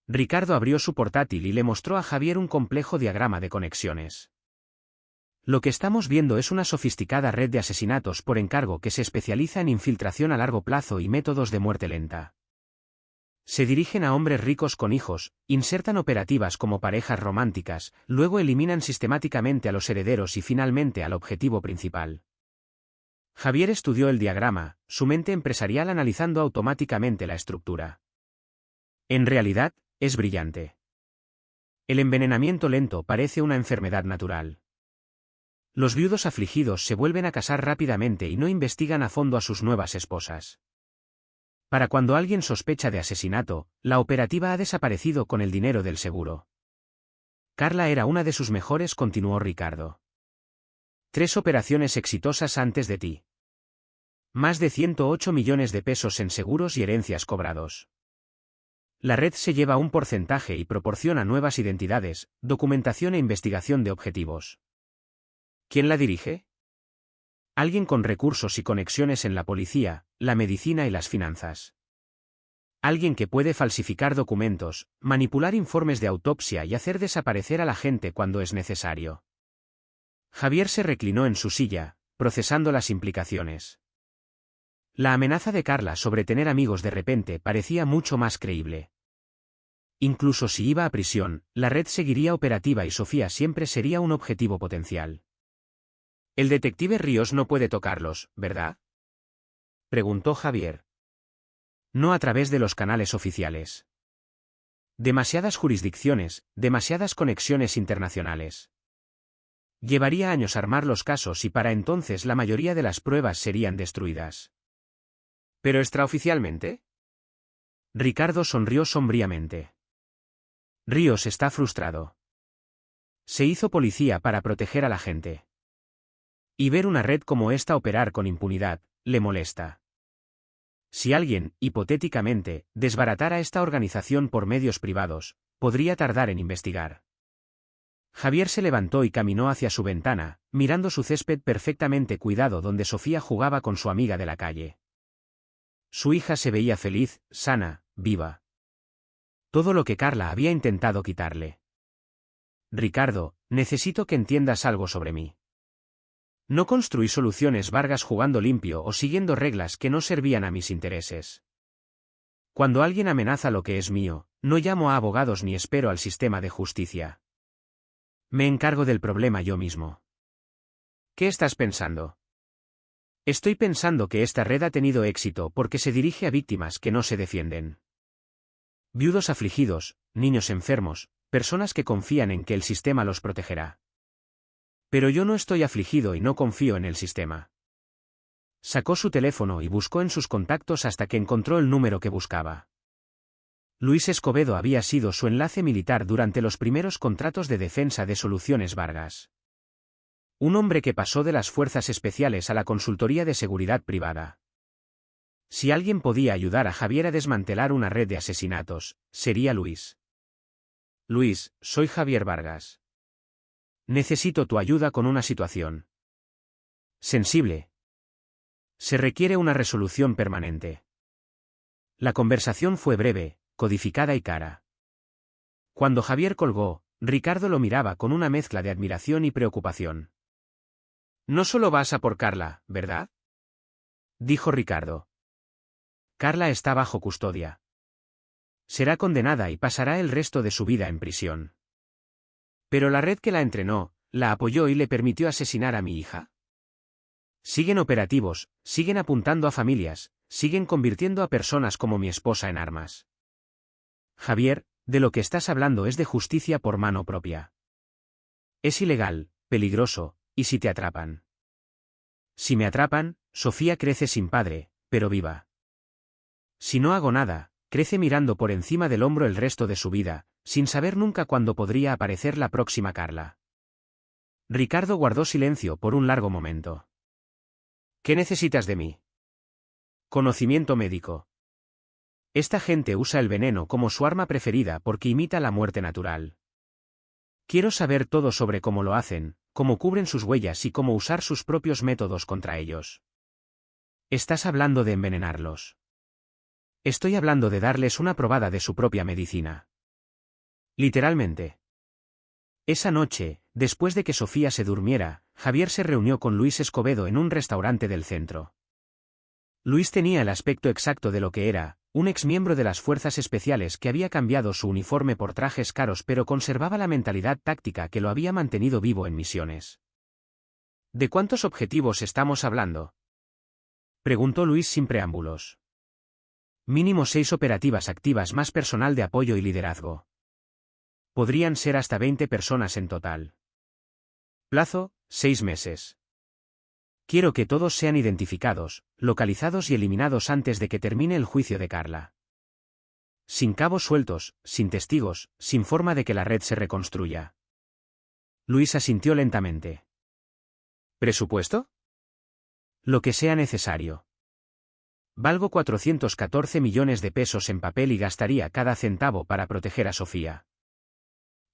Ricardo abrió su portátil y le mostró a Javier un complejo diagrama de conexiones. Lo que estamos viendo es una sofisticada red de asesinatos por encargo que se especializa en infiltración a largo plazo y métodos de muerte lenta. Se dirigen a hombres ricos con hijos, insertan operativas como parejas románticas, luego eliminan sistemáticamente a los herederos y finalmente al objetivo principal. Javier estudió el diagrama, su mente empresarial analizando automáticamente la estructura. En realidad, es brillante. El envenenamiento lento parece una enfermedad natural. Los viudos afligidos se vuelven a casar rápidamente y no investigan a fondo a sus nuevas esposas. Para cuando alguien sospecha de asesinato, la operativa ha desaparecido con el dinero del seguro. Carla era una de sus mejores, continuó Ricardo. 3 operaciones exitosas antes de ti. Más de 108 millones de pesos en seguros y herencias cobrados. La red se lleva un porcentaje y proporciona nuevas identidades, documentación e investigación de objetivos. ¿Quién la dirige? Alguien con recursos y conexiones en la policía, la medicina y las finanzas. Alguien que puede falsificar documentos, manipular informes de autopsia y hacer desaparecer a la gente cuando es necesario. Javier se reclinó en su silla, procesando las implicaciones. La amenaza de Carla sobre tener amigos de repente parecía mucho más creíble. Incluso si iba a prisión, la red seguiría operativa y Sofía siempre sería un objetivo potencial. El detective Ríos no puede tocarlos, ¿verdad? Preguntó Javier. No a través de los canales oficiales. Demasiadas jurisdicciones, demasiadas conexiones internacionales. Llevaría años armar los casos y para entonces la mayoría de las pruebas serían destruidas. ¿Pero extraoficialmente? Ricardo sonrió sombríamente. Ríos está frustrado. Se hizo policía para proteger a la gente. Y ver una red como esta operar con impunidad, le molesta. Si alguien, hipotéticamente, desbaratara esta organización por medios privados, podría tardar en investigar. Javier se levantó y caminó hacia su ventana, mirando su césped perfectamente cuidado donde Sofía jugaba con su amiga de la calle. Su hija se veía feliz, sana, viva. Todo lo que Carla había intentado quitarle. Ricardo, necesito que entiendas algo sobre mí. No construí soluciones Vargas jugando limpio o siguiendo reglas que no servían a mis intereses. Cuando alguien amenaza lo que es mío, no llamo a abogados ni espero al sistema de justicia. Me encargo del problema yo mismo. ¿Qué estás pensando? Estoy pensando que esta red ha tenido éxito porque se dirige a víctimas que no se defienden. Viudos afligidos, niños enfermos, personas que confían en que el sistema los protegerá. Pero yo no estoy afligido y no confío en el sistema. Sacó su teléfono y buscó en sus contactos hasta que encontró el número que buscaba. Luis Escobedo había sido su enlace militar durante los primeros contratos de defensa de Soluciones Vargas. Un hombre que pasó de las fuerzas especiales a la consultoría de seguridad privada. Si alguien podía ayudar a Javier a desmantelar una red de asesinatos, sería Luis. Luis, soy Javier Vargas. Necesito tu ayuda con una situación sensible. Se requiere una resolución permanente. La conversación fue breve, codificada y cara. Cuando Javier colgó, Ricardo lo miraba con una mezcla de admiración y preocupación. No solo vas a por Carla, ¿verdad? Dijo Ricardo. Carla está bajo custodia. Será condenada y pasará el resto de su vida en prisión. Pero la red que la entrenó, la apoyó y le permitió asesinar a mi hija. Siguen operativos, siguen apuntando a familias, siguen convirtiendo a personas como mi esposa en armas. Javier, de lo que estás hablando es de justicia por mano propia. Es ilegal, peligroso, ¿y si te atrapan? Si me atrapan, Sofía crece sin padre, pero viva. Si no hago nada, crece mirando por encima del hombro el resto de su vida, sin saber nunca cuándo podría aparecer la próxima Carla. Ricardo guardó silencio por un largo momento. ¿Qué necesitas de mí? Conocimiento médico. Esta gente usa el veneno como su arma preferida porque imita la muerte natural. Quiero saber todo sobre cómo lo hacen, cómo cubren sus huellas y cómo usar sus propios métodos contra ellos. Estás hablando de envenenarlos. Estoy hablando de darles una probada de su propia medicina. Literalmente. Esa noche, después de que Sofía se durmiera, Javier se reunió con Luis Escobedo en un restaurante del centro. Luis tenía el aspecto exacto de lo que era, un exmiembro de las fuerzas especiales que había cambiado su uniforme por trajes caros pero conservaba la mentalidad táctica que lo había mantenido vivo en misiones. ¿De cuántos objetivos estamos hablando?, preguntó Luis sin preámbulos. Mínimo 6 operativas activas más personal de apoyo y liderazgo. Podrían ser hasta 20 personas en total. Plazo, 6 meses. Quiero que todos sean identificados, localizados y eliminados antes de que termine el juicio de Carla. Sin cabos sueltos, sin testigos, sin forma de que la red se reconstruya. Luis asintió lentamente. ¿Presupuesto? Lo que sea necesario. Valgo 414 millones de pesos en papel y gastaría cada centavo para proteger a Sofía.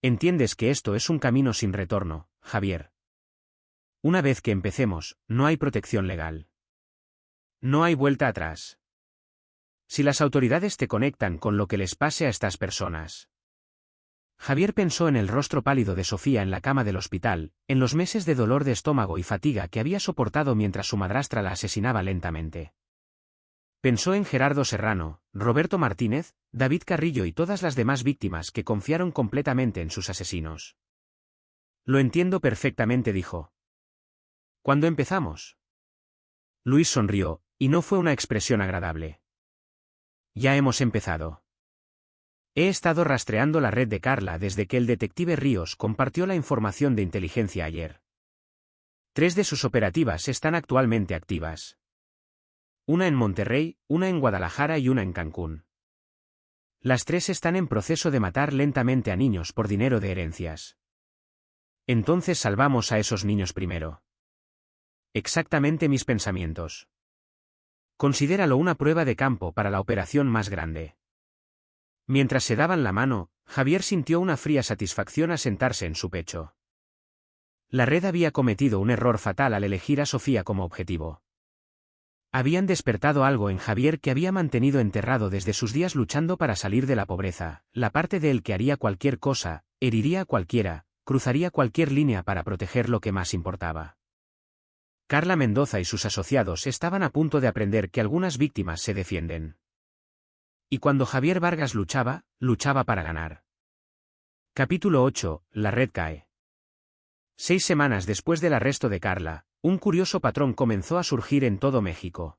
Entiendes que esto es un camino sin retorno, Javier. Una vez que empecemos, no hay protección legal. No hay vuelta atrás. Si las autoridades te conectan con lo que les pase a estas personas. Javier pensó en el rostro pálido de Sofía en la cama del hospital, en los meses de dolor de estómago y fatiga que había soportado mientras su madrastra la asesinaba lentamente. Pensó en Gerardo Serrano, Roberto Martínez, David Carrillo y todas las demás víctimas que confiaron completamente en sus asesinos. Lo entiendo perfectamente, dijo. ¿Cuándo empezamos? Luis sonrió, y no fue una expresión agradable. Ya hemos empezado. He estado rastreando la red de Carla desde que el detective Ríos compartió la información de inteligencia ayer. 3 de sus operativas están actualmente activas. Una en Monterrey, una en Guadalajara y una en Cancún. Las 3 están en proceso de matar lentamente a niños por dinero de herencias. Entonces salvamos a esos niños primero. Exactamente mis pensamientos. Considéralo una prueba de campo para la operación más grande. Mientras se daban la mano, Javier sintió una fría satisfacción al sentarse en su pecho. La red había cometido un error fatal al elegir a Sofía como objetivo. Habían despertado algo en Javier que había mantenido enterrado desde sus días luchando para salir de la pobreza, la parte de él que haría cualquier cosa, heriría a cualquiera, cruzaría cualquier línea para proteger lo que más importaba. Carla Mendoza y sus asociados estaban a punto de aprender que algunas víctimas se defienden. Y cuando Javier Vargas luchaba, luchaba para ganar. Capítulo 8. La red cae. 6 semanas después del arresto de Carla, un curioso patrón comenzó a surgir en todo México.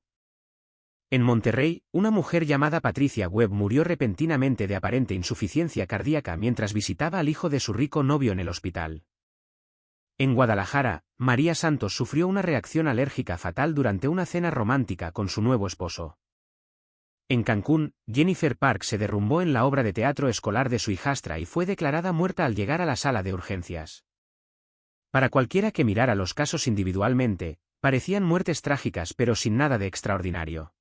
En Monterrey, una mujer llamada Patricia Webb murió repentinamente de aparente insuficiencia cardíaca mientras visitaba al hijo de su rico novio en el hospital. En Guadalajara, María Santos sufrió una reacción alérgica fatal durante una cena romántica con su nuevo esposo. En Cancún, Jennifer Park se derrumbó en la obra de teatro escolar de su hijastra y fue declarada muerta al llegar a la sala de urgencias. Para cualquiera que mirara los casos individualmente, parecían muertes trágicas pero sin nada de extraordinario.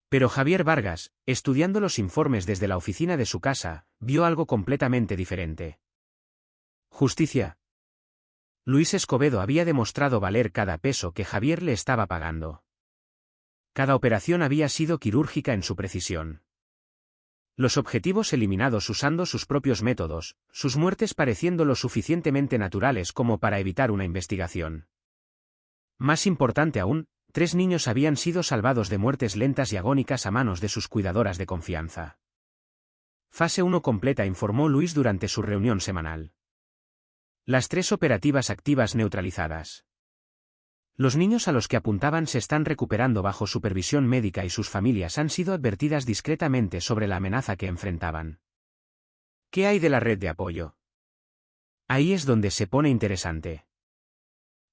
Pero Javier Vargas, estudiando los informes desde la oficina de su casa, vio algo completamente diferente. Justicia. Luis Escobedo había demostrado valer cada peso que Javier le estaba pagando. Cada operación había sido quirúrgica en su precisión. Los objetivos eliminados usando sus propios métodos, sus muertes pareciendo lo suficientemente naturales como para evitar una investigación. Más importante aún, 3 niños habían sido salvados de muertes lentas y agónicas a manos de sus cuidadoras de confianza. Fase 1 completa, informó Luis durante su reunión semanal. Las 3 operativas activas neutralizadas. Los niños a los que apuntaban se están recuperando bajo supervisión médica y sus familias han sido advertidas discretamente sobre la amenaza que enfrentaban. ¿Qué hay de la red de apoyo? Ahí es donde se pone interesante.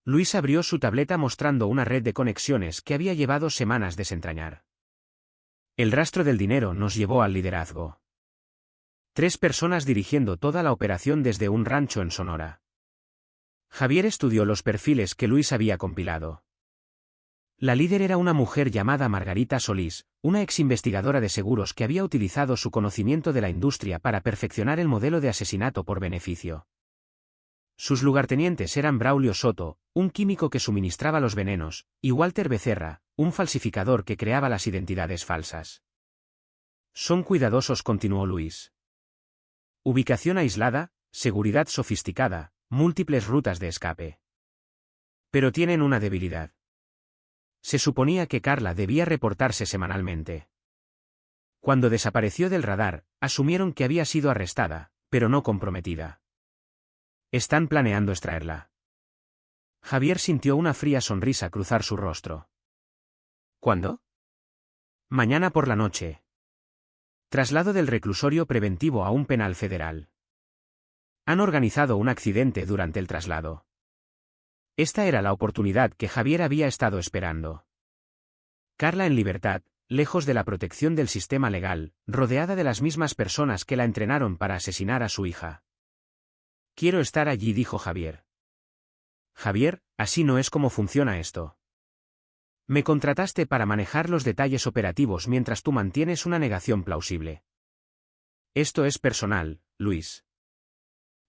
Luis abrió su tableta mostrando una red de conexiones que había llevado semanas desentrañar. El rastro del dinero nos llevó al liderazgo. 3 personas dirigiendo toda la operación desde un rancho en Sonora. Javier estudió los perfiles que Luis había compilado. La líder era una mujer llamada Margarita Solís, una ex-investigadora de seguros que había utilizado su conocimiento de la industria para perfeccionar el modelo de asesinato por beneficio. Sus lugartenientes eran Braulio Soto, un químico que suministraba los venenos, y Walter Becerra, un falsificador que creaba las identidades falsas. Son cuidadosos, continuó Luis. Ubicación aislada, seguridad sofisticada, múltiples rutas de escape. Pero tienen una debilidad. Se suponía que Carla debía reportarse semanalmente. Cuando desapareció del radar, asumieron que había sido arrestada, pero no comprometida. Están planeando extraerla. Javier sintió una fría sonrisa cruzar su rostro. ¿Cuándo? Mañana por la noche. Traslado del reclusorio preventivo a un penal federal. Han organizado un accidente durante el traslado. Esta era la oportunidad que Javier había estado esperando. Carla en libertad, lejos de la protección del sistema legal, rodeada de las mismas personas que la entrenaron para asesinar a su hija. Quiero estar allí, dijo Javier. Javier, así no es como funciona esto. Me contrataste para manejar los detalles operativos mientras tú mantienes una negación plausible. Esto es personal, Luis.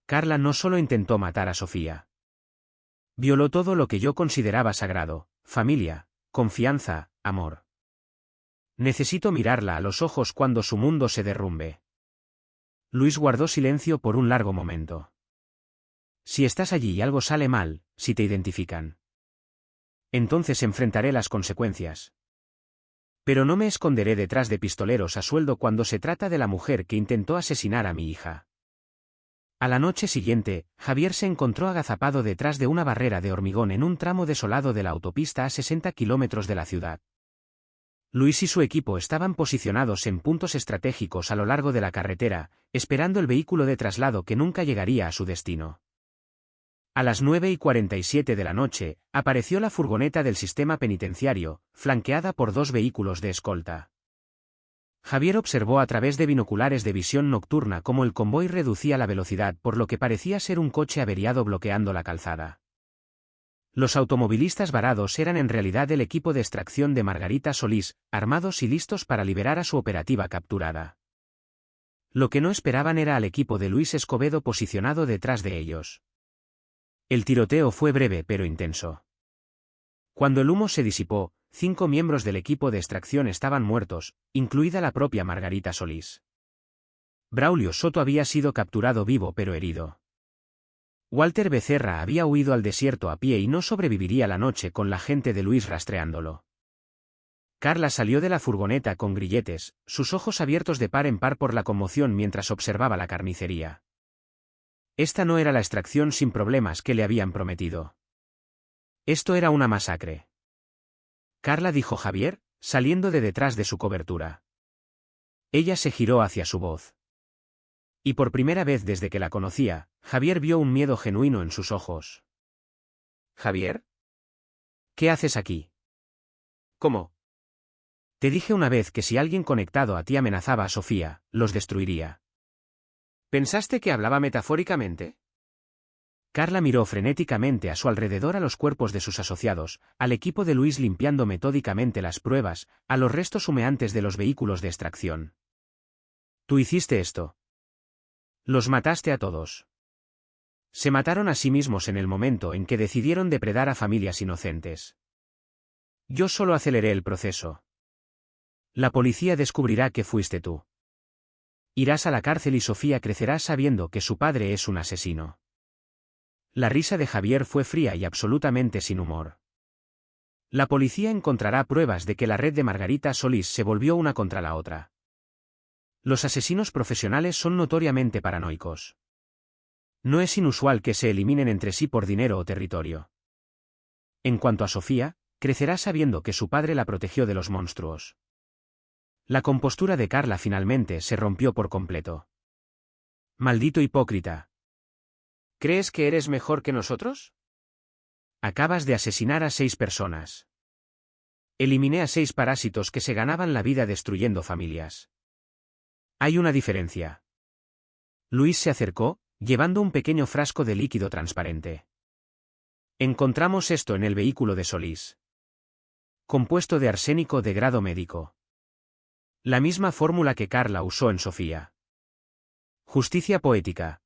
Carla no solo intentó matar a Sofía. Violó todo lo que yo consideraba sagrado: familia, confianza, amor. Necesito mirarla a los ojos cuando su mundo se derrumbe. Luis guardó silencio por un largo momento. Si estás allí y algo sale mal, si te identifican. Entonces enfrentaré las consecuencias. Pero no me esconderé detrás de pistoleros a sueldo cuando se trata de la mujer que intentó asesinar a mi hija. A la noche siguiente, Javier se encontró agazapado detrás de una barrera de hormigón en un tramo desolado de la autopista a 60 kilómetros de la ciudad. Luis y su equipo estaban posicionados en puntos estratégicos a lo largo de la carretera, esperando el vehículo de traslado que nunca llegaría a su destino. A las 9:47 de la noche, apareció la furgoneta del sistema penitenciario, flanqueada por 2 vehículos de escolta. Javier observó a través de binoculares de visión nocturna cómo el convoy reducía la velocidad por lo que parecía ser un coche averiado bloqueando la calzada. Los automovilistas varados eran en realidad el equipo de extracción de Margarita Solís, armados y listos para liberar a su operativa capturada. Lo que no esperaban era al equipo de Luis Escobedo posicionado detrás de ellos. El tiroteo fue breve pero intenso. Cuando el humo se disipó, 5 miembros del equipo de extracción estaban muertos, incluida la propia Margarita Solís. Braulio Soto había sido capturado vivo pero herido. Walter Becerra había huido al desierto a pie y no sobreviviría la noche con la gente de Luis rastreándolo. Carla salió de la furgoneta con grilletes, sus ojos abiertos de par en par por la conmoción mientras observaba la carnicería. Esta no era la extracción sin problemas que le habían prometido. Esto era una masacre. Carla, dijo Javier, saliendo de detrás de su cobertura. Ella se giró hacia su voz. Y por primera vez desde que la conocía, Javier vio un miedo genuino en sus ojos. ¿Javier? ¿Qué haces aquí? ¿Cómo? Te dije una vez que si alguien conectado a ti amenazaba a Sofía, los destruiría. ¿Pensaste que hablaba metafóricamente? Carla miró frenéticamente a su alrededor, a los cuerpos de sus asociados, al equipo de Luis limpiando metódicamente las pruebas, a los restos humeantes de los vehículos de extracción. Tú hiciste esto. Los mataste a todos. Se mataron a sí mismos en el momento en que decidieron depredar a familias inocentes. Yo solo aceleré el proceso. La policía descubrirá que fuiste tú. Irás a la cárcel y Sofía crecerá sabiendo que su padre es un asesino. La risa de Javier fue fría y absolutamente sin humor. La policía encontrará pruebas de que la red de Margarita Solís se volvió una contra la otra. Los asesinos profesionales son notoriamente paranoicos. No es inusual que se eliminen entre sí por dinero o territorio. En cuanto a Sofía, crecerá sabiendo que su padre la protegió de los monstruos. La compostura de Carla finalmente se rompió por completo. Maldito hipócrita. ¿Crees que eres mejor que nosotros? Acabas de asesinar a 6 personas. Eliminé a 6 parásitos que se ganaban la vida destruyendo familias. Hay una diferencia. Luis se acercó, llevando un pequeño frasco de líquido transparente. Encontramos esto en el vehículo de Solís. Compuesto de arsénico de grado médico. La misma fórmula que Carla usó en Sofía. Justicia poética.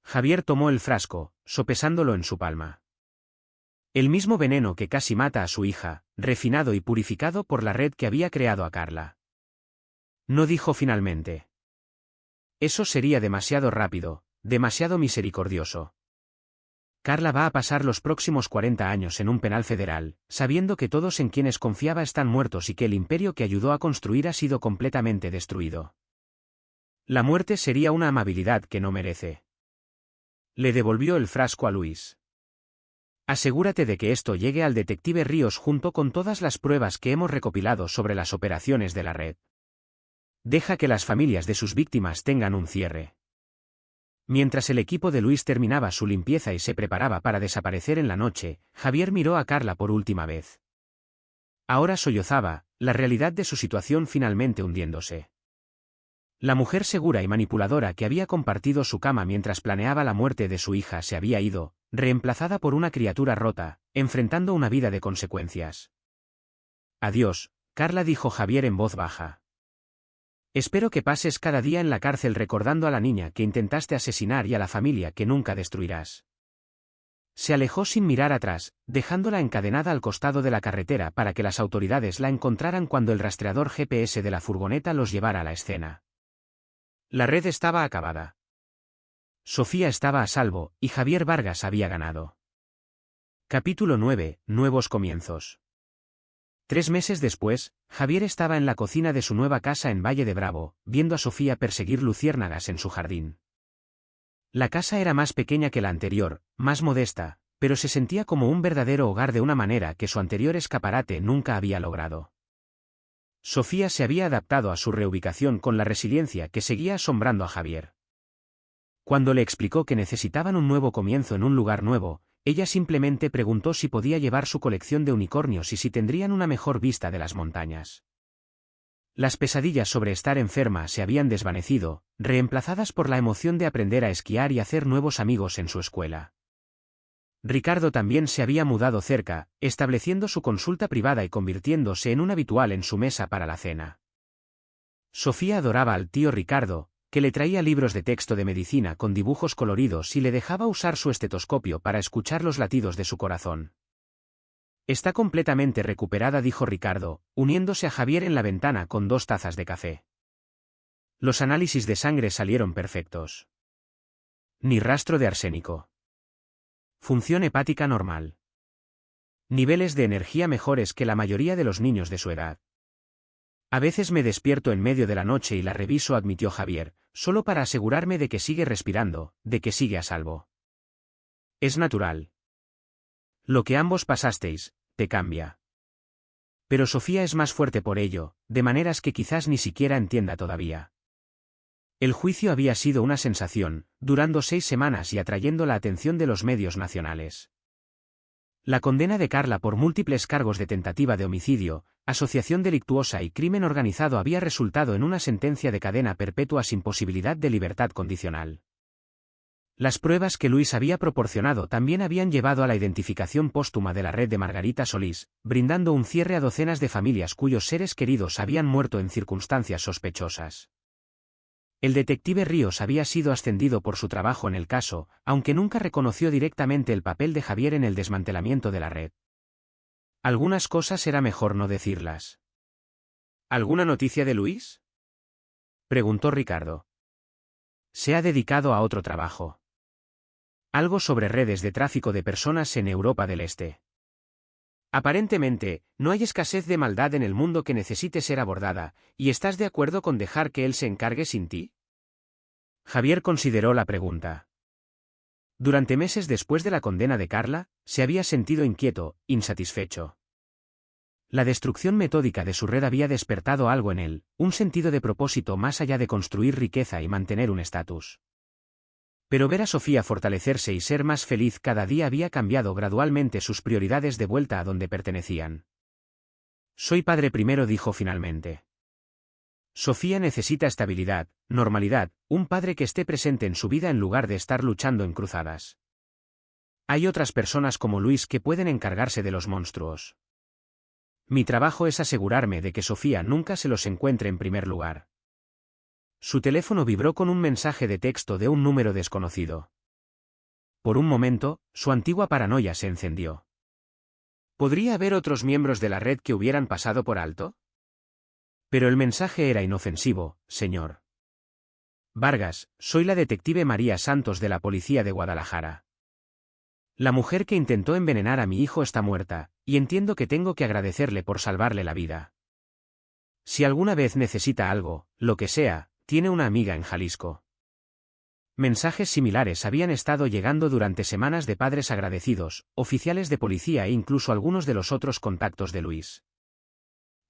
Javier tomó el frasco, sopesándolo en su palma. El mismo veneno que casi mata a su hija, refinado y purificado por la red que había creado a Carla. No dijo finalmente. Eso sería demasiado rápido, demasiado misericordioso. Carla va a pasar los próximos 40 años en un penal federal, sabiendo que todos en quienes confiaba están muertos y que el imperio que ayudó a construir ha sido completamente destruido. La muerte sería una amabilidad que no merece. Le devolvió el frasco a Luis. Asegúrate de que esto llegue al detective Ríos junto con todas las pruebas que hemos recopilado sobre las operaciones de la red. Deja que las familias de sus víctimas tengan un cierre. Mientras el equipo de Luis terminaba su limpieza y se preparaba para desaparecer en la noche, Javier miró a Carla por última vez. Ahora sollozaba, la realidad de su situación finalmente hundiéndose. La mujer segura y manipuladora que había compartido su cama mientras planeaba la muerte de su hija se había ido, reemplazada por una criatura rota, enfrentando una vida de consecuencias. Adiós, Carla, dijo Javier en voz baja. Espero que pases cada día en la cárcel recordando a la niña que intentaste asesinar y a la familia que nunca destruirás. Se alejó sin mirar atrás, dejándola encadenada al costado de la carretera para que las autoridades la encontraran cuando el rastreador GPS de la furgoneta los llevara a la escena. La red estaba acabada. Sofía estaba a salvo, y Javier Vargas había ganado. Capítulo 9. Nuevos comienzos. 3 meses después, Javier estaba en la cocina de su nueva casa en Valle de Bravo, viendo a Sofía perseguir luciérnagas en su jardín. La casa era más pequeña que la anterior, más modesta, pero se sentía como un verdadero hogar de una manera que su anterior escaparate nunca había logrado. Sofía se había adaptado a su reubicación con la resiliencia que seguía asombrando a Javier. Cuando le explicó que necesitaban un nuevo comienzo en un lugar nuevo, ella simplemente preguntó si podía llevar su colección de unicornios y si tendrían una mejor vista de las montañas. Las pesadillas sobre estar enferma se habían desvanecido, reemplazadas por la emoción de aprender a esquiar y hacer nuevos amigos en su escuela. Ricardo también se había mudado cerca, estableciendo su consulta privada y convirtiéndose en un habitual en su mesa para la cena. Sofía adoraba al tío Ricardo, que le traía libros de texto de medicina con dibujos coloridos y le dejaba usar su estetoscopio para escuchar los latidos de su corazón. Está completamente recuperada, dijo Ricardo, uniéndose a Javier en la ventana con 2 tazas de café. Los análisis de sangre salieron perfectos. Ni rastro de arsénico. Función hepática normal. Niveles de energía mejores que la mayoría de los niños de su edad. A veces me despierto en medio de la noche y la reviso, admitió Javier, solo para asegurarme de que sigue respirando, de que sigue a salvo. Es natural. Lo que ambos pasasteis, te cambia. Pero Sofía es más fuerte por ello, de maneras que quizás ni siquiera entienda todavía. El juicio había sido una sensación, durando 6 semanas y atrayendo la atención de los medios nacionales. La condena de Carla por múltiples cargos de tentativa de homicidio, asociación delictuosa y crimen organizado había resultado en una sentencia de cadena perpetua sin posibilidad de libertad condicional. Las pruebas que Luis había proporcionado también habían llevado a la identificación póstuma de la red de Margarita Solís, brindando un cierre a docenas de familias cuyos seres queridos habían muerto en circunstancias sospechosas. El detective Ríos había sido ascendido por su trabajo en el caso, aunque nunca reconoció directamente el papel de Javier en el desmantelamiento de la red. Algunas cosas era mejor no decirlas. ¿Alguna noticia de Luis?, preguntó Ricardo. Se ha dedicado a otro trabajo. Algo sobre redes de tráfico de personas en Europa del Este. Aparentemente, no hay escasez de maldad en el mundo que necesite ser abordada, ¿y estás de acuerdo con dejar que él se encargue sin ti? Javier consideró la pregunta. Durante meses después de la condena de Carla, se había sentido inquieto, insatisfecho. La destrucción metódica de su red había despertado algo en él, un sentido de propósito más allá de construir riqueza y mantener un estatus. Pero ver a Sofía fortalecerse y ser más feliz cada día había cambiado gradualmente sus prioridades de vuelta a donde pertenecían. Soy padre primero, dijo finalmente. Sofía necesita estabilidad, normalidad, un padre que esté presente en su vida en lugar de estar luchando en cruzadas. Hay otras personas como Luis que pueden encargarse de los monstruos. Mi trabajo es asegurarme de que Sofía nunca se los encuentre en primer lugar. Su teléfono vibró con un mensaje de texto de un número desconocido. Por un momento, su antigua paranoia se encendió. ¿Podría haber otros miembros de la red que hubieran pasado por alto? Pero el mensaje era inofensivo, señor. Vargas, soy la detective María Santos de la Policía de Guadalajara. La mujer que intentó envenenar a mi hijo está muerta, y entiendo que tengo que agradecerle por salvarle la vida. Si alguna vez necesita algo, lo que sea, tiene una amiga en Jalisco. Mensajes similares habían estado llegando durante semanas de padres agradecidos, oficiales de policía e incluso algunos de los otros contactos de Luis.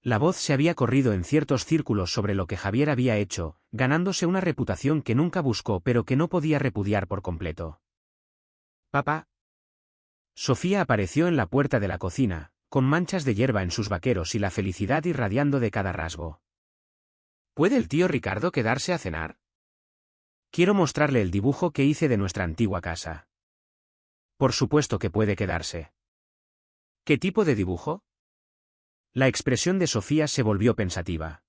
La voz se había corrido en ciertos círculos sobre lo que Javier había hecho, ganándose una reputación que nunca buscó pero que no podía repudiar por completo. Papá. Sofía apareció en la puerta de la cocina, con manchas de hierba en sus vaqueros y la felicidad irradiando de cada rasgo. ¿Puede el tío Ricardo quedarse a cenar? Quiero mostrarle el dibujo que hice de nuestra antigua casa. Por supuesto que puede quedarse. ¿Qué tipo de dibujo? La expresión de Sofía se volvió pensativa.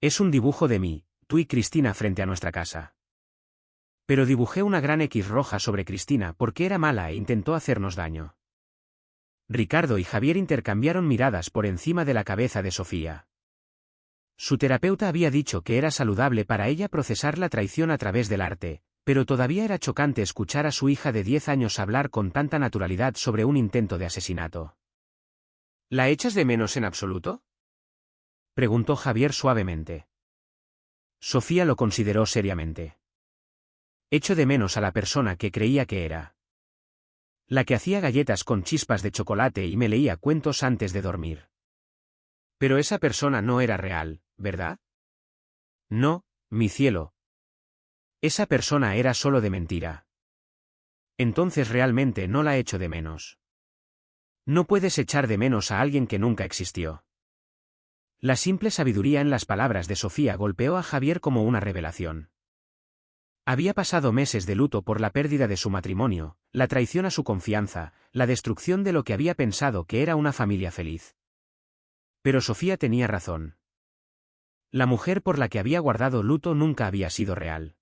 Es un dibujo de mí, tú y Cristina frente a nuestra casa. Pero dibujé una gran X roja sobre Cristina porque era mala e intentó hacernos daño. Ricardo y Javier intercambiaron miradas por encima de la cabeza de Sofía. Su terapeuta había dicho que era saludable para ella procesar la traición a través del arte, pero todavía era chocante escuchar a su hija de 10 años hablar con tanta naturalidad sobre un intento de asesinato. ¿La echas de menos en absoluto?, preguntó Javier suavemente. Sofía lo consideró seriamente. Echo de menos a la persona que creía que era. La que hacía galletas con chispas de chocolate y me leía cuentos antes de dormir. Pero esa persona no era real, ¿verdad? No, mi cielo. Esa persona era solo de mentira. Entonces realmente no la echo de menos. No puedes echar de menos a alguien que nunca existió. La simple sabiduría en las palabras de Sofía golpeó a Javier como una revelación. Había pasado meses de luto por la pérdida de su matrimonio, la traición a su confianza, la destrucción de lo que había pensado que era una familia feliz. Pero Sofía tenía razón. La mujer por la que había guardado luto nunca había sido real.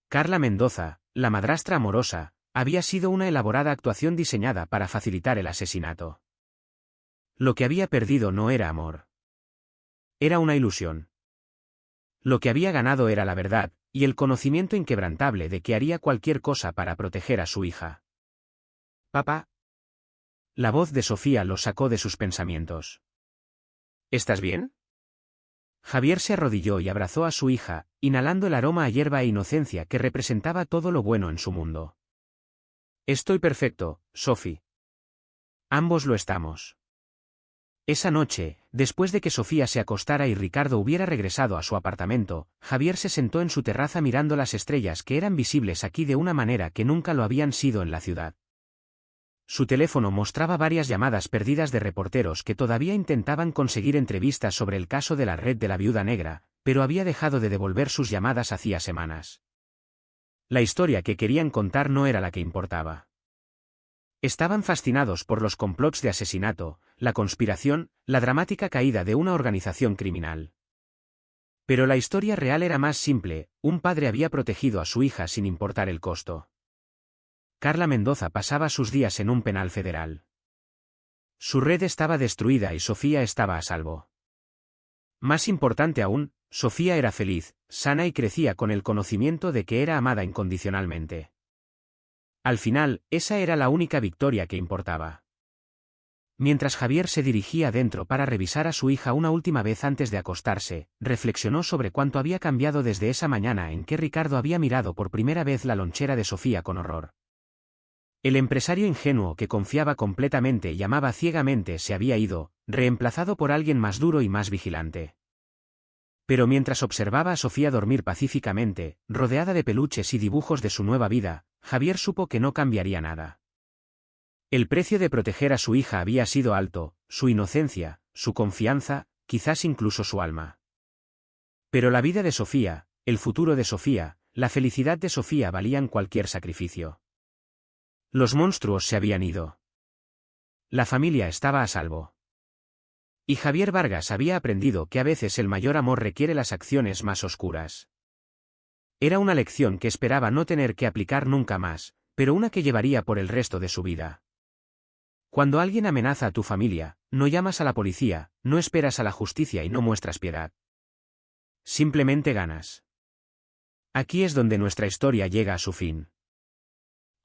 Carla Mendoza, la madrastra amorosa, había sido una elaborada actuación diseñada para facilitar el asesinato. Lo que había perdido no era amor. Era una ilusión. Lo que había ganado era la verdad, y el conocimiento inquebrantable de que haría cualquier cosa para proteger a su hija. «Papá». La voz de Sofía lo sacó de sus pensamientos. «¿Estás bien?» Javier se arrodilló y abrazó a su hija, inhalando el aroma a hierba e inocencia que representaba todo lo bueno en su mundo. «Estoy perfecto, Sophie». «Ambos lo estamos». Esa noche, después de que Sofía se acostara y Ricardo hubiera regresado a su apartamento, Javier se sentó en su terraza mirando las estrellas que eran visibles aquí de una manera que nunca lo habían sido en la ciudad. Su teléfono mostraba varias llamadas perdidas de reporteros que todavía intentaban conseguir entrevistas sobre el caso de la red de la Viuda Negra, pero había dejado de devolver sus llamadas hacía semanas. La historia que querían contar no era la que importaba. Estaban fascinados por los complots de asesinato, la conspiración, la dramática caída de una organización criminal. Pero la historia real era más simple: un padre había protegido a su hija sin importar el costo. Carla Mendoza pasaba sus días en un penal federal. Su red estaba destruida y Sofía estaba a salvo. Más importante aún, Sofía era feliz, sana y crecía con el conocimiento de que era amada incondicionalmente. Al final, esa era la única victoria que importaba. Mientras Javier se dirigía adentro para revisar a su hija una última vez antes de acostarse, reflexionó sobre cuánto había cambiado desde esa mañana en que Ricardo había mirado por primera vez la lonchera de Sofía con horror. El empresario ingenuo que confiaba completamente y amaba ciegamente se había ido, reemplazado por alguien más duro y más vigilante. Pero mientras observaba a Sofía dormir pacíficamente, rodeada de peluches y dibujos de su nueva vida, Javier supo que no cambiaría nada. El precio de proteger a su hija había sido alto, su inocencia, su confianza, quizás incluso su alma. Pero la vida de Sofía, el futuro de Sofía, la felicidad de Sofía valían cualquier sacrificio. Los monstruos se habían ido. La familia estaba a salvo. Y Javier Vargas había aprendido que a veces el mayor amor requiere las acciones más oscuras. Era una lección que esperaba no tener que aplicar nunca más, pero una que llevaría por el resto de su vida. Cuando alguien amenaza a tu familia, no llamas a la policía, no esperas a la justicia y no muestras piedad. Simplemente ganas. Aquí es donde nuestra historia llega a su fin.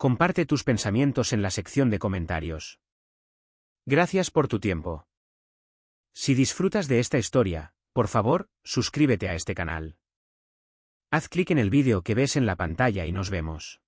Comparte tus pensamientos en la sección de comentarios. Gracias por tu tiempo. Si disfrutas de esta historia, por favor, suscríbete a este canal. Haz clic en el vídeo que ves en la pantalla y nos vemos.